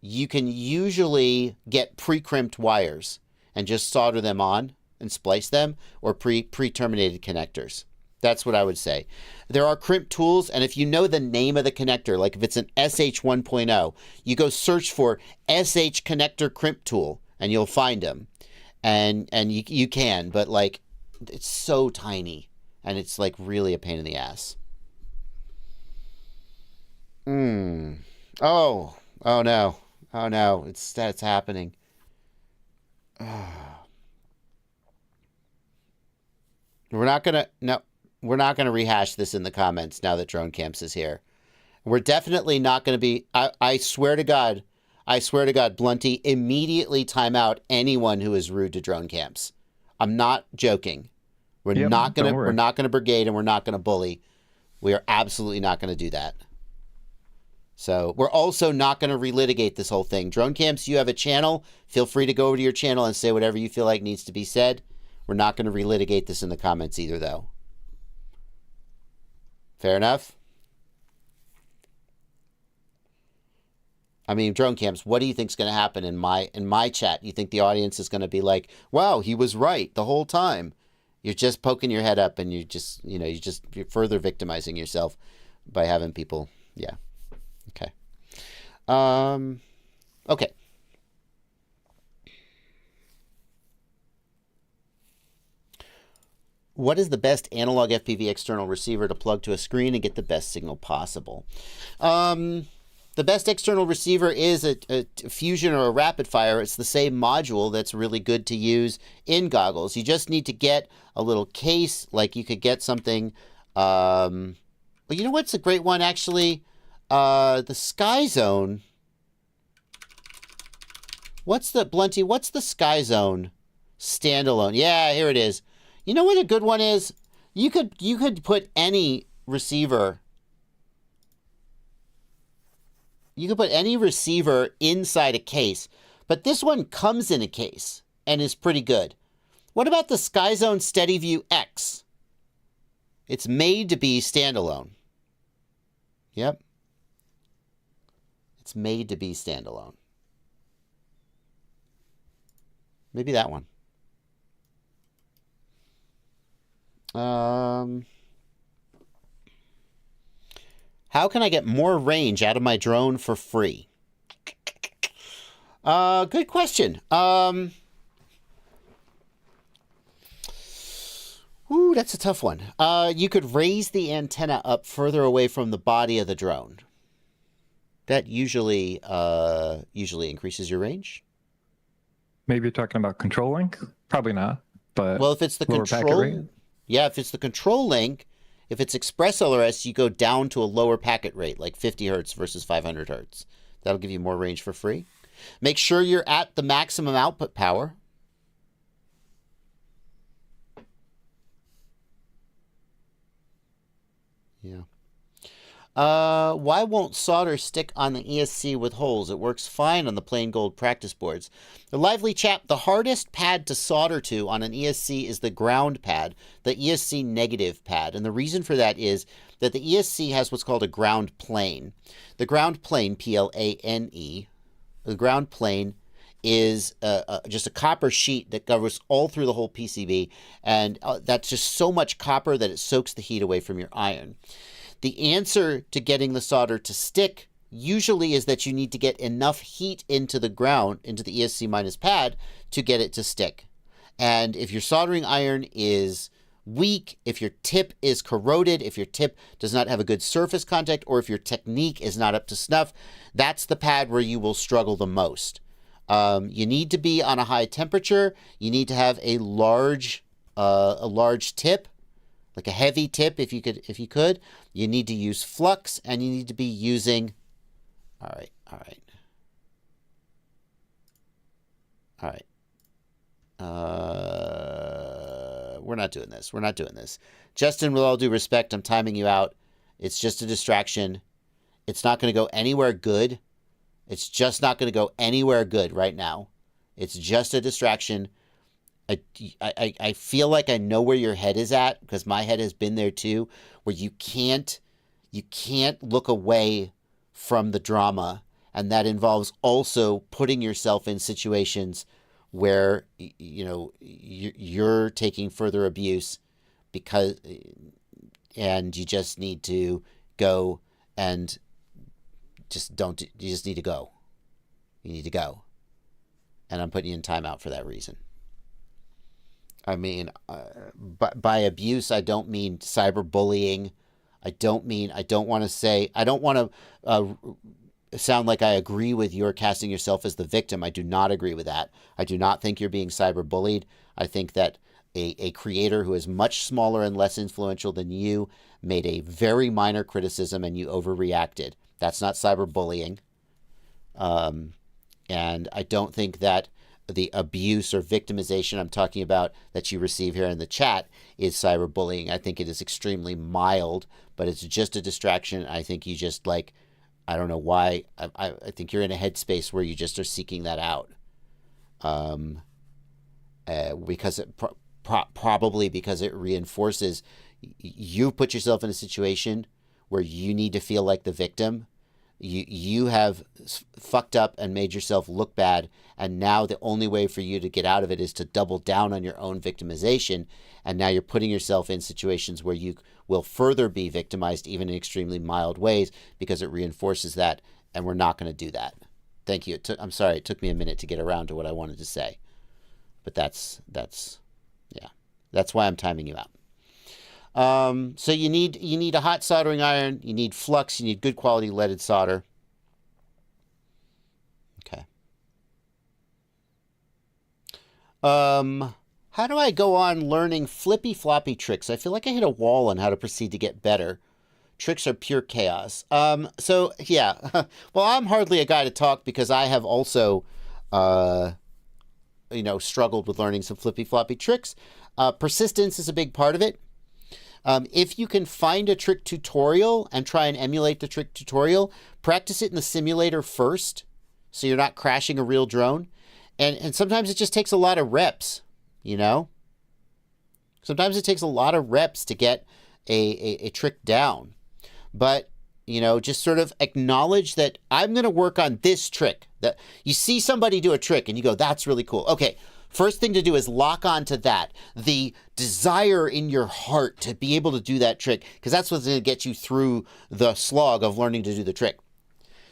you can usually get pre-crimped wires and just solder them on and splice them, or pre-terminated connectors. That's what I would say. There are crimp tools, and if you know the name of the connector, like if it's an SH 1.0, you go search for SH connector crimp tool, and you'll find them. And you can, but, like, it's so tiny, and it's, like, really a pain in the ass. Oh no. Oh no, that's happening. We're not gonna rehash this in the comments now that Drone Camps is here. We're definitely not gonna be. I swear to God, Blunty, immediately time out anyone who is rude to Drone Camps. I'm not joking. We're not gonna brigade, and we're not gonna bully. We are absolutely not gonna do that. So we're also not going to relitigate this whole thing. Drone Camps, you have a channel. Feel free to go over to your channel and say whatever you feel like needs to be said. We're not going to relitigate this in the comments either, though. Fair enough? I mean, Drone Camps, what do you think is going to happen in my chat? You think the audience is going to be like, wow, he was right the whole time? You're just poking your head up, and you're further victimizing yourself by having people, yeah. Okay. Okay. What is the best analog FPV external receiver to plug to a screen and get the best signal possible? The best external receiver is a Fusion or a Rapid Fire. It's the same module that's really good to use in goggles. You just need to get a little case, like you could get something. Well, you know what's a great one, actually? The Sky Zone. What's the Sky Zone standalone? Yeah, here it is. You know what a good one is? You could put any receiver You can put any receiver inside a case, but this one comes in a case and is pretty good. What about the SkyZone SteadyView X? It's made to be standalone. Yep. It's made to be standalone. Maybe that one. How can I get more range out of my drone for free? Good question. Ooh, that's a tough one. You could raise the antenna up further away from the body of the drone. That usually increases your range. Maybe you're talking about control link? Probably not. But well, if it's the control, yeah, if it's the control link, if it's Express LRS, you go down to a lower packet rate, like 50 hertz versus 500 hertz. That'll give you more range for free. Make sure you're at the maximum output power. Yeah. Why won't solder stick on the ESC with holes? It works fine on the plain gold practice boards. The lively chap, the hardest pad to solder to on an ESC is the ground pad, the ESC negative pad. And the reason for that is that the ESC has what's called a ground plane. The ground plane, P-L-A-N-E, the ground plane is just a copper sheet that covers all through the whole PCB. And that's just so much copper that it soaks the heat away from your iron. The answer to getting the solder to stick usually is that you need to get enough heat into the ground, into the ESC minus pad, to get it to stick. And if your soldering iron is weak, if your tip is corroded, if your tip does not have a good surface contact, or if your technique is not up to snuff, that's the pad where you will struggle the most. You need to be on a high temperature. You need to have a large tip, like a heavy tip if you could. You need to use flux, and you need to be using... All right. We're not doing this. Justin, with all due respect, I'm timing you out. It's just a distraction. It's not going to go anywhere good. It's just not going to go anywhere good right now. It's just a distraction. I feel like I know where your head is at, because my head has been there too, where you can't look away from the drama, and that involves also putting yourself in situations where you're taking further abuse, and you just need to go and you just need to go. You need to go. And I'm putting you in timeout for that reason. I mean, by abuse, I don't mean cyberbullying. I don't want to sound like I agree with your casting yourself as the victim. I do not agree with that. I do not think you're being cyberbullied. I think that a creator who is much smaller and less influential than you made a very minor criticism and you overreacted. That's not cyberbullying. And I don't think that the abuse or victimization I'm talking about that you receive here in the chat is cyberbullying. I think it is extremely mild, but it's just a distraction. I think you just I don't know why. I think you're in a headspace where you just are seeking that out. Because probably because it reinforces, you put yourself in a situation where you need to feel like the victim. You have fucked up and made yourself look bad, and now the only way for you to get out of it is to double down on your own victimization, and now you're putting yourself in situations where you will further be victimized, even in extremely mild ways, because it reinforces that, and we're not going to do that. Thank you. I'm sorry, it took me a minute to get around to what I wanted to say, but that's why I'm timing you out. So you need a hot soldering iron, you need flux, you need good quality leaded solder. Okay. How do I go on learning flippy floppy tricks? I feel like I hit a wall on how to proceed to get better. Tricks are pure chaos. So yeah, well, I'm hardly a guy to talk because I have also, struggled with learning some flippy floppy tricks. Persistence is a big part of it. If you can find a trick tutorial and try and emulate the trick tutorial, practice it in the simulator first so you're not crashing a real drone. And sometimes it just takes a lot of reps, you know? Sometimes it takes a lot of reps to get a trick down. But, you know, just sort of acknowledge that I'm going to work on this trick. That you see somebody do a trick and you go, that's really cool. Okay, first thing to do is lock on to that. The desire in your heart to be able to do that trick, because that's what's going to get you through the slog of learning to do the trick.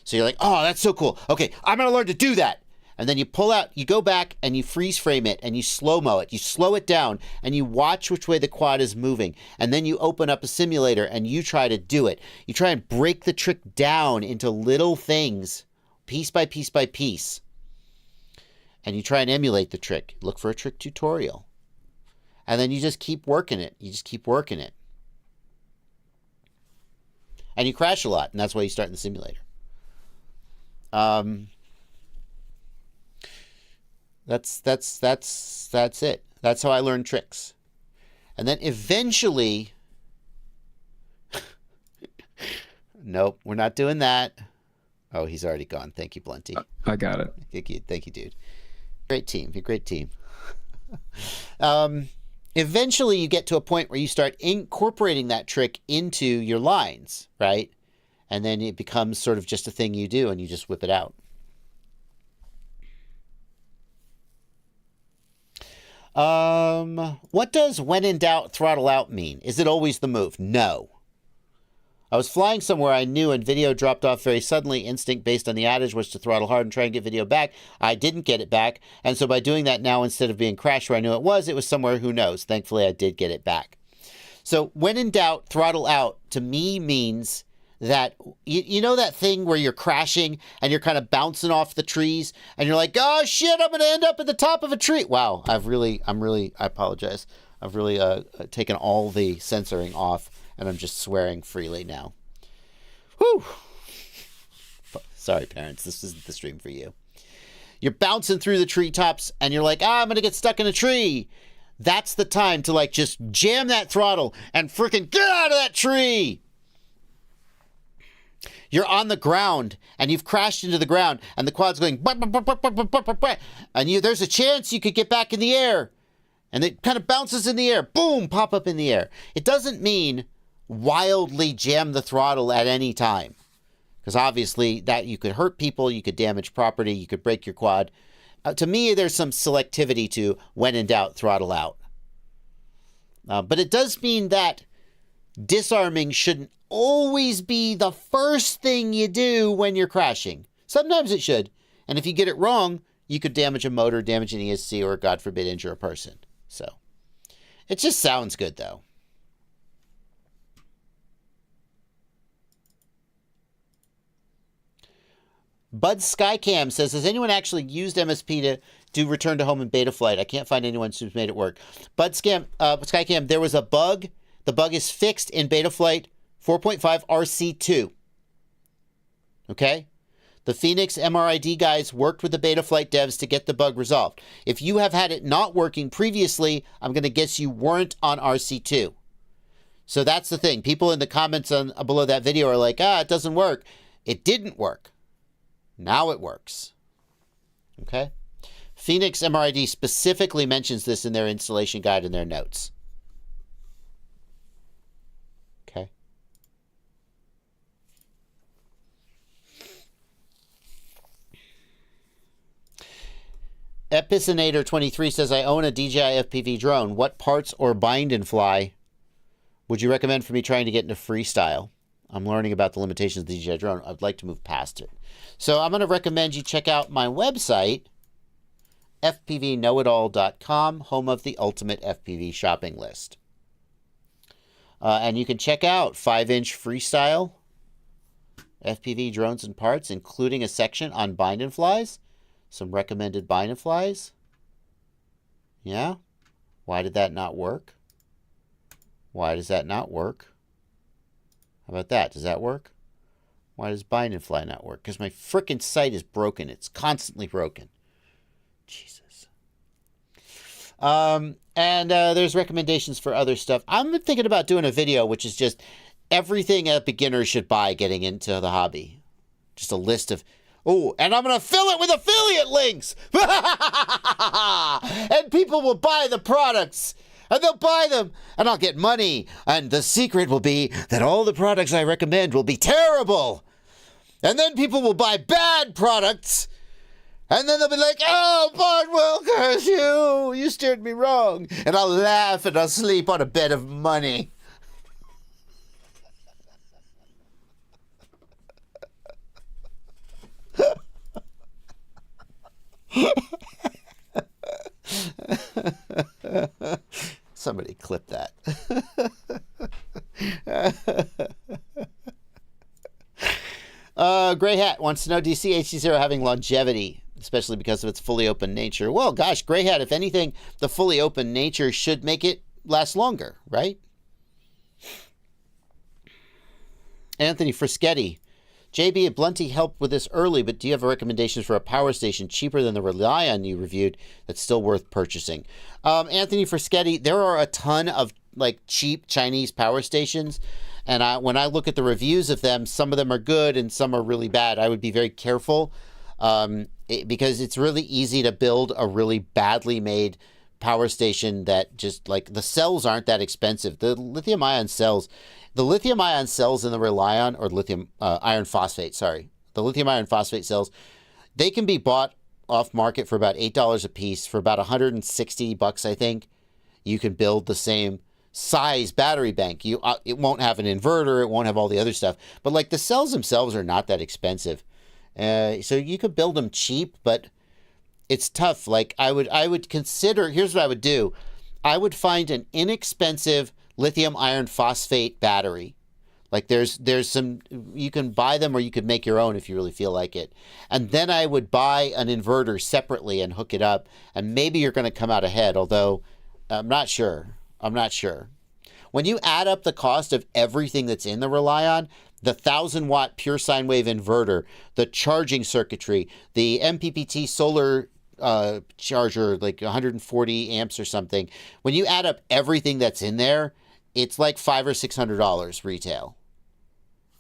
So you're like, oh, that's so cool. Okay, I'm going to learn to do that. And then you pull out, you go back and you freeze frame it and you slow-mo it. You slow it down and you watch which way the quad is moving. And then you open up a simulator and you try to do it. You try and break the trick down into little things, piece by piece by piece. And you try and emulate the trick. Look for a trick tutorial. And then you just keep working it. You just keep working it. And you crash a lot, and that's why you start in the simulator. That's it. That's how I learned tricks. And then eventually, nope, we're not doing that. Oh, he's already gone. Thank you, Blunty. I got it. Thank you, dude. Great team. You're a great team. Eventually, you get to a point where you start incorporating that trick into your lines, right? And then it becomes sort of just a thing you do, and you just whip it out. What does when in doubt, throttle out mean? Is it always the move? No. I was flying somewhere I knew and video dropped off very suddenly. Instinct based on the adage was to throttle hard and try and get video back. I didn't get it back. And so by doing that now, instead of being crashed where I knew it was somewhere, who knows? Thankfully, I did get it back. So when in doubt, throttle out to me means that, you know that thing where you're crashing and you're kind of bouncing off the trees and you're like, oh shit, I'm going to end up at the top of a tree. Wow, I apologize. I've really taken all the censoring off and I'm just swearing freely now. Whew. Sorry, parents, this isn't the stream for you. You're bouncing through the treetops and you're like, I'm going to get stuck in a tree. That's the time to like just jam that throttle and freaking get out of that tree. You're on the ground and you've crashed into the ground and the quad's going and there's a chance you could get back in the air and it kind of bounces in the air. Boom, pop up in the air. It doesn't mean wildly jam the throttle at any time, because obviously that you could hurt people, you could damage property, you could break your quad. To me, there's some selectivity to when in doubt, throttle out. But it does mean that disarming shouldn't always be the first thing you do when you're crashing. Sometimes it should. And if you get it wrong, you could damage a motor, damage an ESC, or God forbid, injure a person. So it just sounds good, though. Bud Skycam says, has anyone actually used MSP to do return to home in beta flight? I can't find anyone who's made it work. Skycam, there was a bug. The bug is fixed in beta flight 4.5 RC2. Okay? The Phoenix MRID guys worked with the beta flight devs to get the bug resolved. If you have had it not working previously, I'm going to guess you weren't on RC2. So that's the thing. People in the comments below that video are like, it doesn't work. It didn't work. Now it works. Okay? Phoenix MRID specifically mentions this in their installation guide and their notes. Okay? Epicinator23 says, I own a DJI FPV drone. What parts or bind and fly would you recommend for me trying to get into freestyle? I'm learning about the limitations of the DJI drone. I'd like to move past it. So I'm going to recommend you check out my website, fpvknowitall.com, home of the ultimate FPV shopping list. And you can check out 5-inch freestyle FPV drones and parts, including a section on bind and flies. Some recommended bind and flies. Yeah? Why did that not work? Why does that not work? How about that? Does that work? Why does bind and fly not work? Because my frickin' site is broken. It's constantly broken. Jesus. And there's recommendations for other stuff. I'm thinking about doing a video which is just everything a beginner should buy getting into the hobby. Just a list of... Oh, and I'm going to fill it with affiliate links! And people will buy the products! And they'll buy them! And I'll get money! And the secret will be that all the products I recommend will be terrible! And then people will buy bad products! And then they'll be like, oh, Bardwell, curse you! You steered me wrong! And I'll laugh and I'll sleep on a bed of money. Somebody clip that. Gray Hat wants to know, do you see HD0 having longevity, especially because of its fully open nature? Well, gosh, Gray Hat, if anything, the fully open nature should make it last longer, right? Anthony Frischetti. JB, Blunty helped with this early, but do you have recommendations for a power station cheaper than the Racea you reviewed that's still worth purchasing? Anthony Frischetti, there are a ton of like cheap Chinese power stations, and when I look at the reviews of them, some of them are good and some are really bad. I would be very careful because it's really easy to build a really badly made power station that just like the cells aren't that expensive. The lithium-ion cells in the Relion, or lithium iron phosphate, sorry. The lithium iron phosphate cells, they can be bought off market for about $8 a piece. For about $160, I think, you can build the same size battery bank. It won't have an inverter, it won't have all the other stuff, but like the cells themselves are not that expensive. So you could build them cheap, but it's tough. Like I would consider, here's what I would do. I would find an inexpensive lithium iron phosphate battery. Like there's some, you can buy them or you could make your own if you really feel like it. And then I would buy an inverter separately and hook it up, and maybe you're going to come out ahead, although I'm not sure. When you add up the cost of everything that's in the Relion, the 1,000-watt pure sine wave inverter, the charging circuitry, the MPPT solar charger, like 140 amps or something, when you add up everything that's in there, it's like $500 or $600 retail.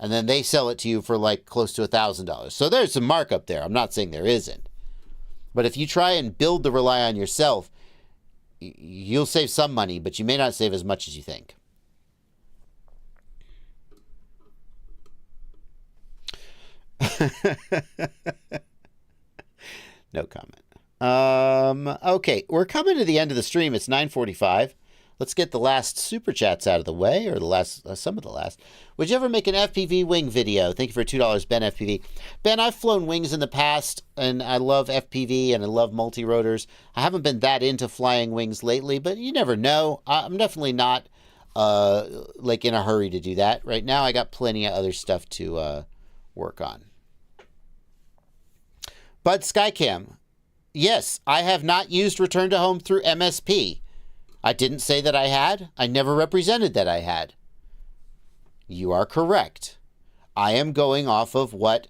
And then they sell it to you for like close to $1,000. So there's some markup there. I'm not saying there isn't. But if you try and build the Relion yourself, you'll save some money, but you may not save as much as you think. No comment. Okay, we're coming to the end of the stream. It's 9:45. Let's get the last super chats out of the way, or the last, some of the last. Would you ever make an FPV wing video? Thank you for $2, Ben FPV. Ben, I've flown wings in the past, and I love FPV, and I love multi-rotors. I haven't been that into flying wings lately, but you never know. I'm definitely not like in a hurry to do that. Right now, I got plenty of other stuff to work on. Bud Skycam. Yes, I have not used Return to Home through MSP. I didn't say that I had. I never represented that I had. You are correct. I am going off of what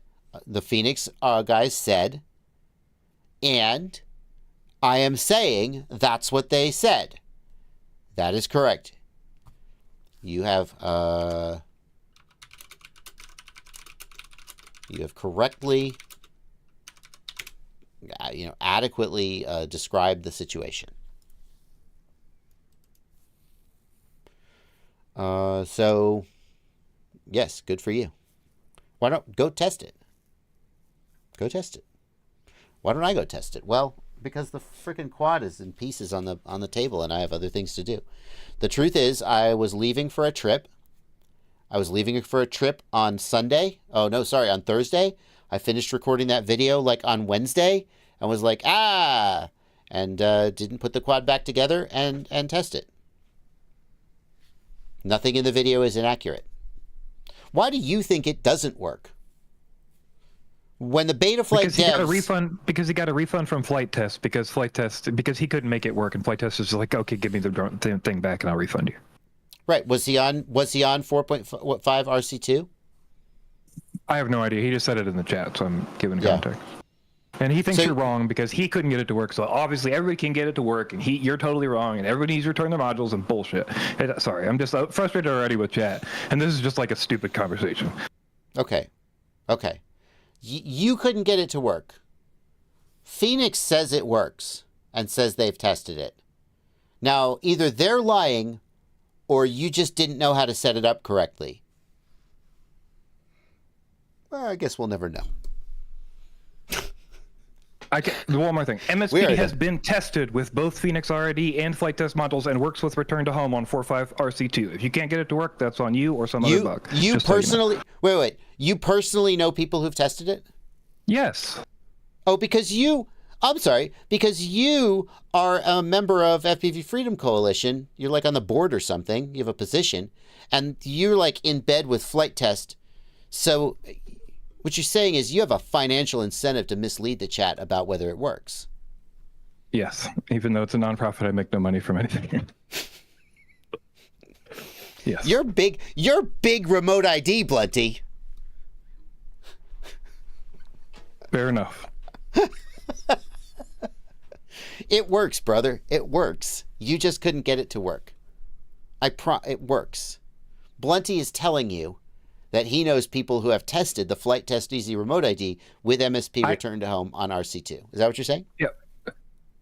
the Phoenix guys said, and I am saying that's what they said. That is correct. You have correctly, adequately described the situation. So, yes, good for you. Why don't go test it? Go test it. Why don't I go test it? Well, because the freaking quad is in pieces on the table, and I have other things to do. The truth is, I was leaving for a trip. I was leaving for a trip on Sunday. Oh no, sorry, on Thursday. I finished recording that video like on Wednesday, and was like, and didn't put the quad back together and test it. Nothing in the video is inaccurate. Why do you think it doesn't work? When the Betaflight devs... Because he got a refund from Flight Test, because he couldn't make it work, and Flight Test was like, okay, give me the thing back and I'll refund you. Right. Was he on 4.5 RC2? I have no idea. He just said it in the chat, so I'm giving context. And he thinks you're wrong because he couldn't get it to work. So obviously everybody can get it to work, and you're totally wrong, and everybody needs to return their modules and bullshit. Sorry, I'm just frustrated already with chat, and this is just like a stupid conversation. Okay. You couldn't get it to work. Phoenix says it works and says they've tested it. Now, either they're lying or you just didn't know how to set it up correctly. Well, I guess we'll never know. One more thing. MSP has been tested with both Phoenix RID and flight test modules and works with return to home on 4.5 RC2. If you can't get it to work, that's on you or some other bug. You personally, wait. You personally know people who've tested it? Yes. Oh, because I'm sorry, because you are a member of FPV Freedom Coalition. You're like on the board or something. You have a position, and you're like in bed with flight test. So what you're saying is you have a financial incentive to mislead the chat about whether it works. Yes, even though it's a nonprofit, I make no money from anything. Yes. You're big remote ID, Blunty. Fair enough. It works, brother. It works. You just couldn't get it to work. It works. Blunty is telling you that he knows people who have tested the Flight Test Easy Remote ID with MSP Return to Home on RC2. Is that what you're saying? Yep.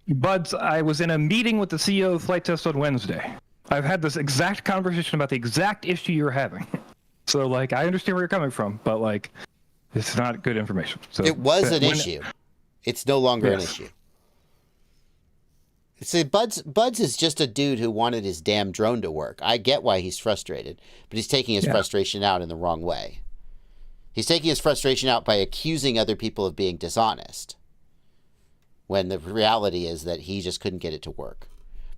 Buds, I was in a meeting with the CEO of Flight Test on Wednesday. I've had this exact conversation about the exact issue you're having. So, like, I understand where you're coming from, but, like, it's not good information. So it was an issue. It's no longer an issue. See, Buds is just a dude who wanted his damn drone to work. I get why he's frustrated, but he's taking his frustration out in the wrong way. He's taking his frustration out by accusing other people of being dishonest, when the reality is that he just couldn't get it to work.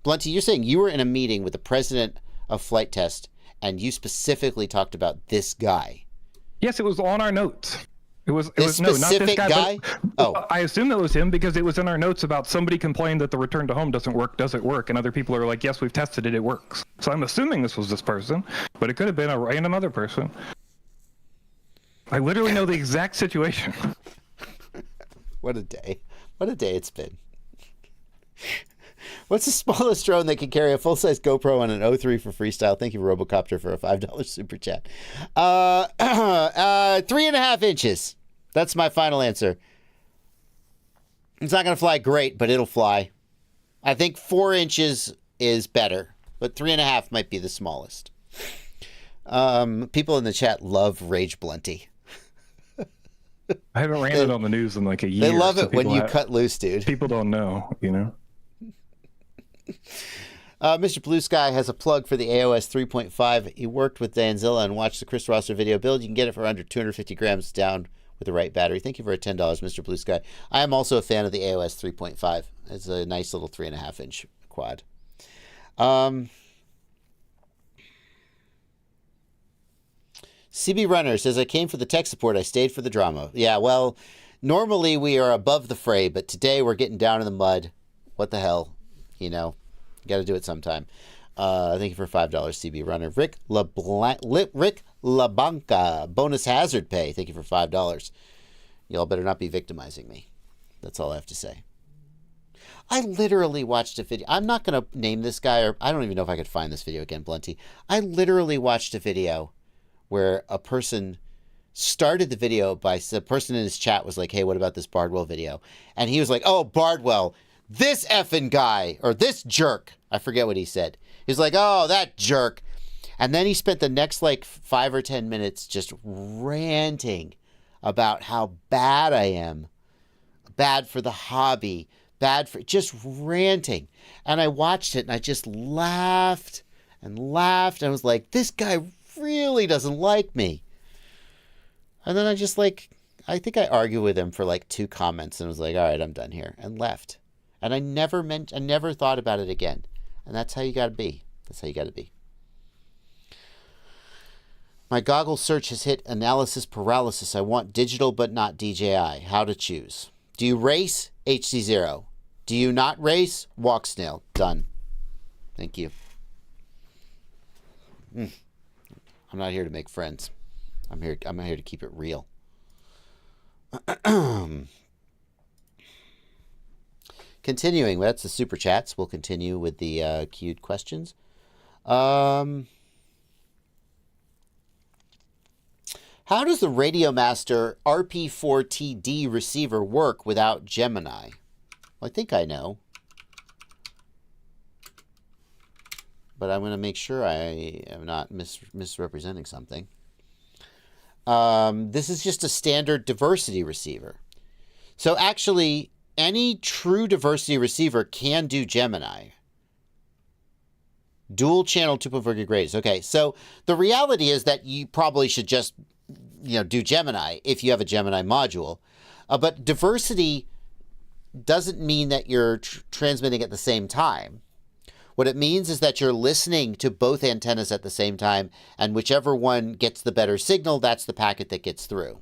Blunty, you're saying you were in a meeting with the president of Flight Test, and you specifically talked about this guy. Yes, it was on our notes. It was no, not this guy. Oh, I assume that was him because it was in our notes about somebody complained that the return to home doesn't work, and other people are like, yes, we've tested it, it works. So I'm assuming this was this person, but it could have been a random other person. I literally know the exact situation. What a day. What a day it's been. What's the smallest drone that can carry a full-size GoPro on an O3 for freestyle? Thank you, Robocopter, for a $5 super chat. 3.5 inches. That's my final answer. It's not going to fly great, but it'll fly. I think 4 inches is better, but 3.5 might be the smallest. People in the chat love Rage Blunty. I haven't ran it on the news in like a year. They love it when you cut loose, dude. People don't know, you know? Mr. Blue Sky has a plug for the AOS 3.5. He worked with Danzilla and watched the Chris Rosser video build. You can get it for under 250 grams down with the right battery. Thank you for $10, Mr. Blue Sky. I am also a fan of the AOS 3.5. It's a nice little 3.5 inch quad. CB Runner says, I came for the tech support. I stayed for the drama. Yeah, well, normally we are above the fray, but today we're getting down in the mud. What the hell? You know, you got to do it sometime. Thank you for $5, CB Runner. Rick LaBanca, bonus hazard pay. Thank you for $5. Y'all better not be victimizing me. That's all I have to say. I literally watched a video. I'm not going to name this guy, or I don't even know if I could find this video again, Blunty. I literally watched a video where a person started the video by, the person in his chat was like, hey, what about this Bardwell video? And he was like, oh, Bardwell, this effing guy, or this jerk. I forget what he said. He's like, oh, that jerk. And then he spent the next like 5 or 10 minutes just ranting about how bad I am. Bad for the hobby. Bad for, just ranting. And I watched it and I just laughed and laughed. And I was like, this guy really doesn't like me. And then I just like, I think I argued with him for like 2 comments and was like, all right, I'm done here, and left. And I never thought about it again. And that's how you got to be. That's how you got to be. My Goggle search has hit analysis paralysis. I want digital but not DJI. How to choose. Do you race? HC0. Do you not race? Walk snail. Done. Thank you. I'm not here to make friends. I'm here to keep it real. Continuing, that's the super chats. We'll continue with the queued questions. How does the Radiomaster RP4TD receiver work without Gemini? Well, I think I know. But I'm going to make sure I am not misrepresenting something. This is just a standard diversity receiver. So actually, any true diversity receiver can do Gemini. Dual channel 2.4 gig rates. Okay, so the reality is that you probably should just, do Gemini if you have a Gemini module. But diversity doesn't mean that you're transmitting at the same time. What it means is that you're listening to both antennas at the same time, and whichever one gets the better signal, that's the packet that gets through.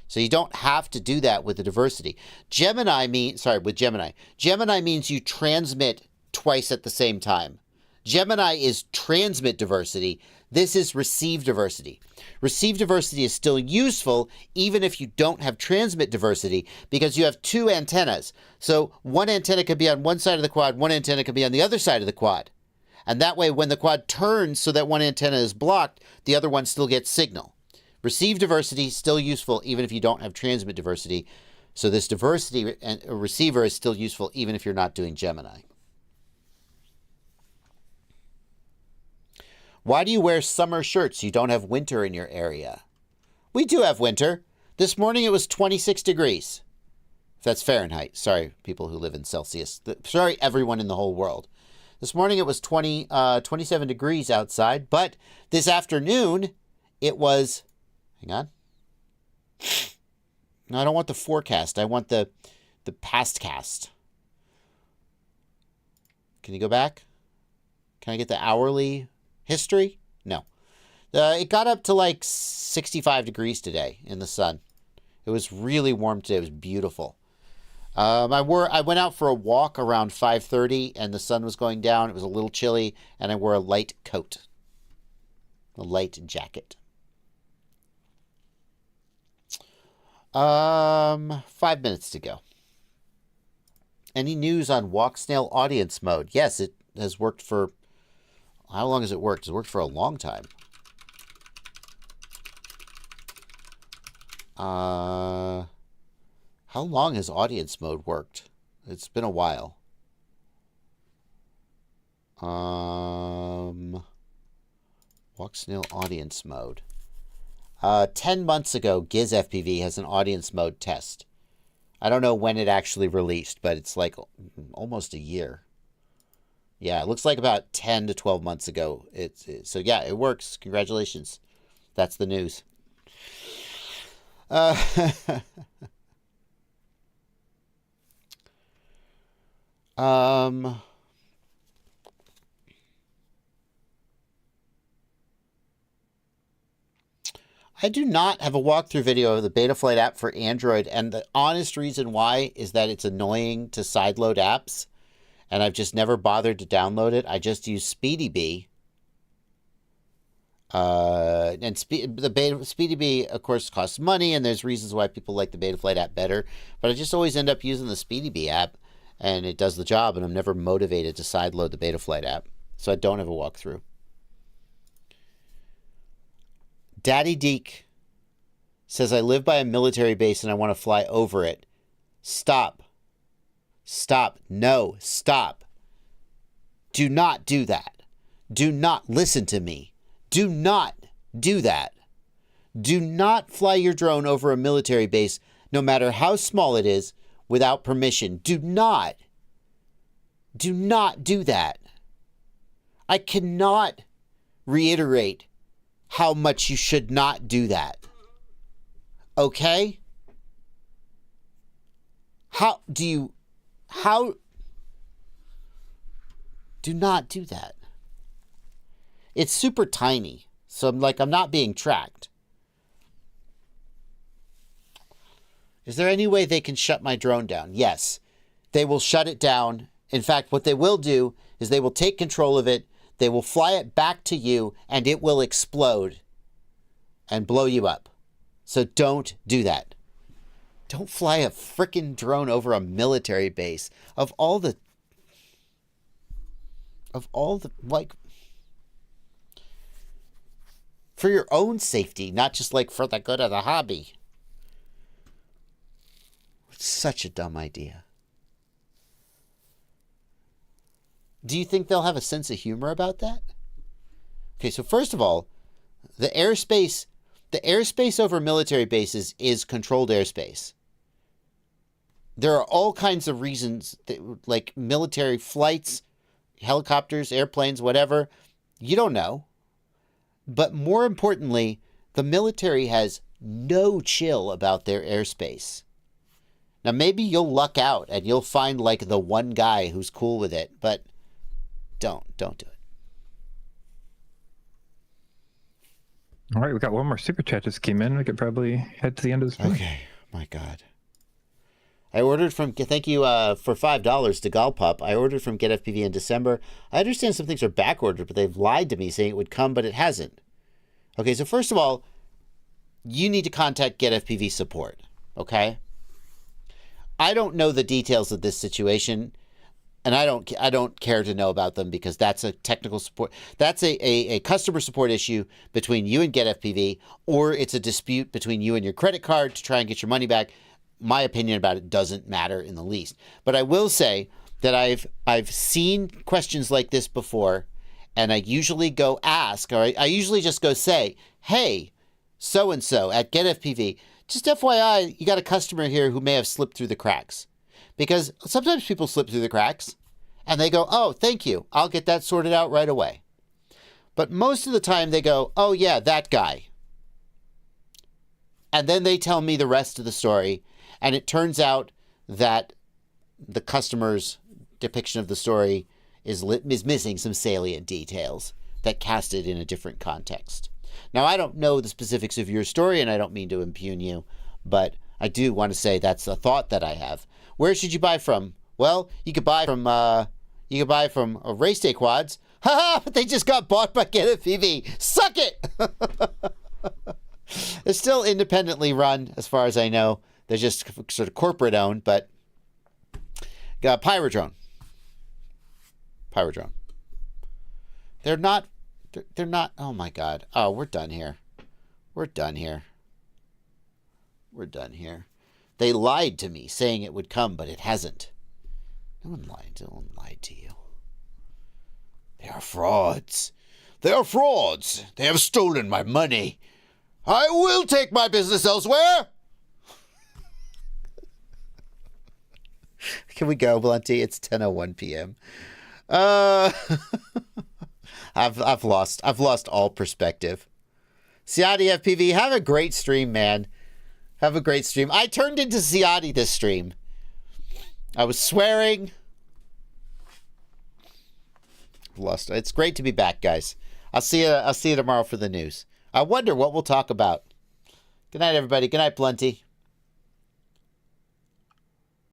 So you don't have to do that with the diversity. Gemini means you transmit twice at the same time. Gemini is transmit diversity. This is receive diversity. Receive diversity is still useful even if you don't have transmit diversity because you have two antennas. So one antenna could be on one side of the quad, one antenna could be on the other side of the quad. And that way when the quad turns so that one antenna is blocked, the other one still gets signal. Receive diversity is still useful even if you don't have transmit diversity. So this diversity receiver is still useful even if you're not doing Gemini. Why do you wear summer shirts? You don't have winter in your area. We do have winter. This morning it was 26 degrees. If that's Fahrenheit. Sorry, people who live in Celsius. Sorry, everyone in the whole world. This morning it was 27 degrees outside, but this afternoon it was... Hang on. No, I don't want the forecast. I want the past cast. Can you go back? Can I get the hourly... history? No. It got up to like 65 degrees today in the sun. It was really warm today. It was beautiful. I went out for a walk around 5:30 and the sun was going down. It was a little chilly and I wore a light coat. A light jacket. 5 minutes to go. Any news on walk snail audience mode? Yes, it has worked for... How long has it worked? It's worked for a long time. How long has audience mode worked? It's been a while. Walk snail audience mode. 10 months ago, Giz FPV has an audience mode test. I don't know when it actually released, but it's like almost a year. Yeah, it looks like about 10 to 12 months ago. So yeah, it works. Congratulations. That's the news. I do not have a walkthrough video of the Betaflight app for Android, and the honest reason why is that it's annoying to sideload apps. And I've just never bothered to download it. I just use SpeedyBee. And SpeedyBee, of course, costs money, and there's reasons why people like the Betaflight app better. But I just always end up using the SpeedyBee app, and it does the job, and I'm never motivated to sideload the Betaflight app. So I don't have a walkthrough. Daddy Deke says, I live by a military base, and I want to fly over it. Stop. Stop. No, stop. Do not do that. Do not listen to me. Do not do that. Do not fly your drone over a military base, no matter how small it is, without permission. Do not. Do not do that. I cannot reiterate how much you should not do that. Okay? How do not do that. It's super tiny. So I'm not being tracked. Is there any way they can shut my drone down? Yes. They will shut it down. In fact, what they will do is they will take control of it. They will fly it back to you and it will explode and blow you up. So don't do that. Don't fly a frickin' drone over a military base. Of all the, like, for your own safety, not just like for the good of the hobby. It's such a dumb idea. Do you think they'll have a sense of humor about that? Okay, so first of all, the airspace over military bases is controlled airspace. There are all kinds of reasons that, like military flights, helicopters, airplanes, whatever, you don't know. But more importantly, the military has no chill about their airspace. Now, maybe you'll luck out and you'll find like the one guy who's cool with it, but don't do it. All right, we got one more super chat just came in. We could probably head to the end of this video. Okay, my God. I ordered from, thank you for $5 to Galpup. I ordered from Get FPV in December. I understand some things are back ordered, but they've lied to me saying it would come, but it hasn't. Okay, so first of all, you need to contact Get FPV support, okay? I don't know the details of this situation, and I don't care to know about them because that's a technical support. That's a customer support issue between you and Get FPV, or it's a dispute between you and your credit card to try and get your money back. My opinion about it doesn't matter in the least. But I will say that I've seen questions like this before, and I usually go ask, or I usually just go say, hey, so-and-so at Get FPV, just FYI, you got a customer here who may have slipped through the cracks. Because sometimes people slip through the cracks, and they go, oh, thank you, I'll get that sorted out right away. But most of the time they go, oh yeah, that guy. And then they tell me the rest of the story, and it turns out that the customer's depiction of the story is missing some salient details that cast it in a different context. Now, I don't know the specifics of your story, and I don't mean to impugn you, but I do want to say that's a thought that I have. Where should you buy from? Well, you could buy from Racea quads. Haha, but they just got bought by Get FPV. Suck it! They're still independently run, as far as I know. They're just sort of corporate owned, but got Pyrodrone. They're not, oh my God. Oh, we're done here. They lied to me saying it would come, but it hasn't. No one lied to you. They are frauds. They have stolen my money. I will take my business elsewhere. Can we go, Blunty? It's 10:01 p.m. I've lost all perspective. Ciotti FPV, have a great stream, man. Have a great stream. I turned into Ciotti this stream. I was swearing. Lost. It's great to be back, guys. I'll see you tomorrow for the news. I wonder what we'll talk about. Good night, everybody. Good night, Blunty.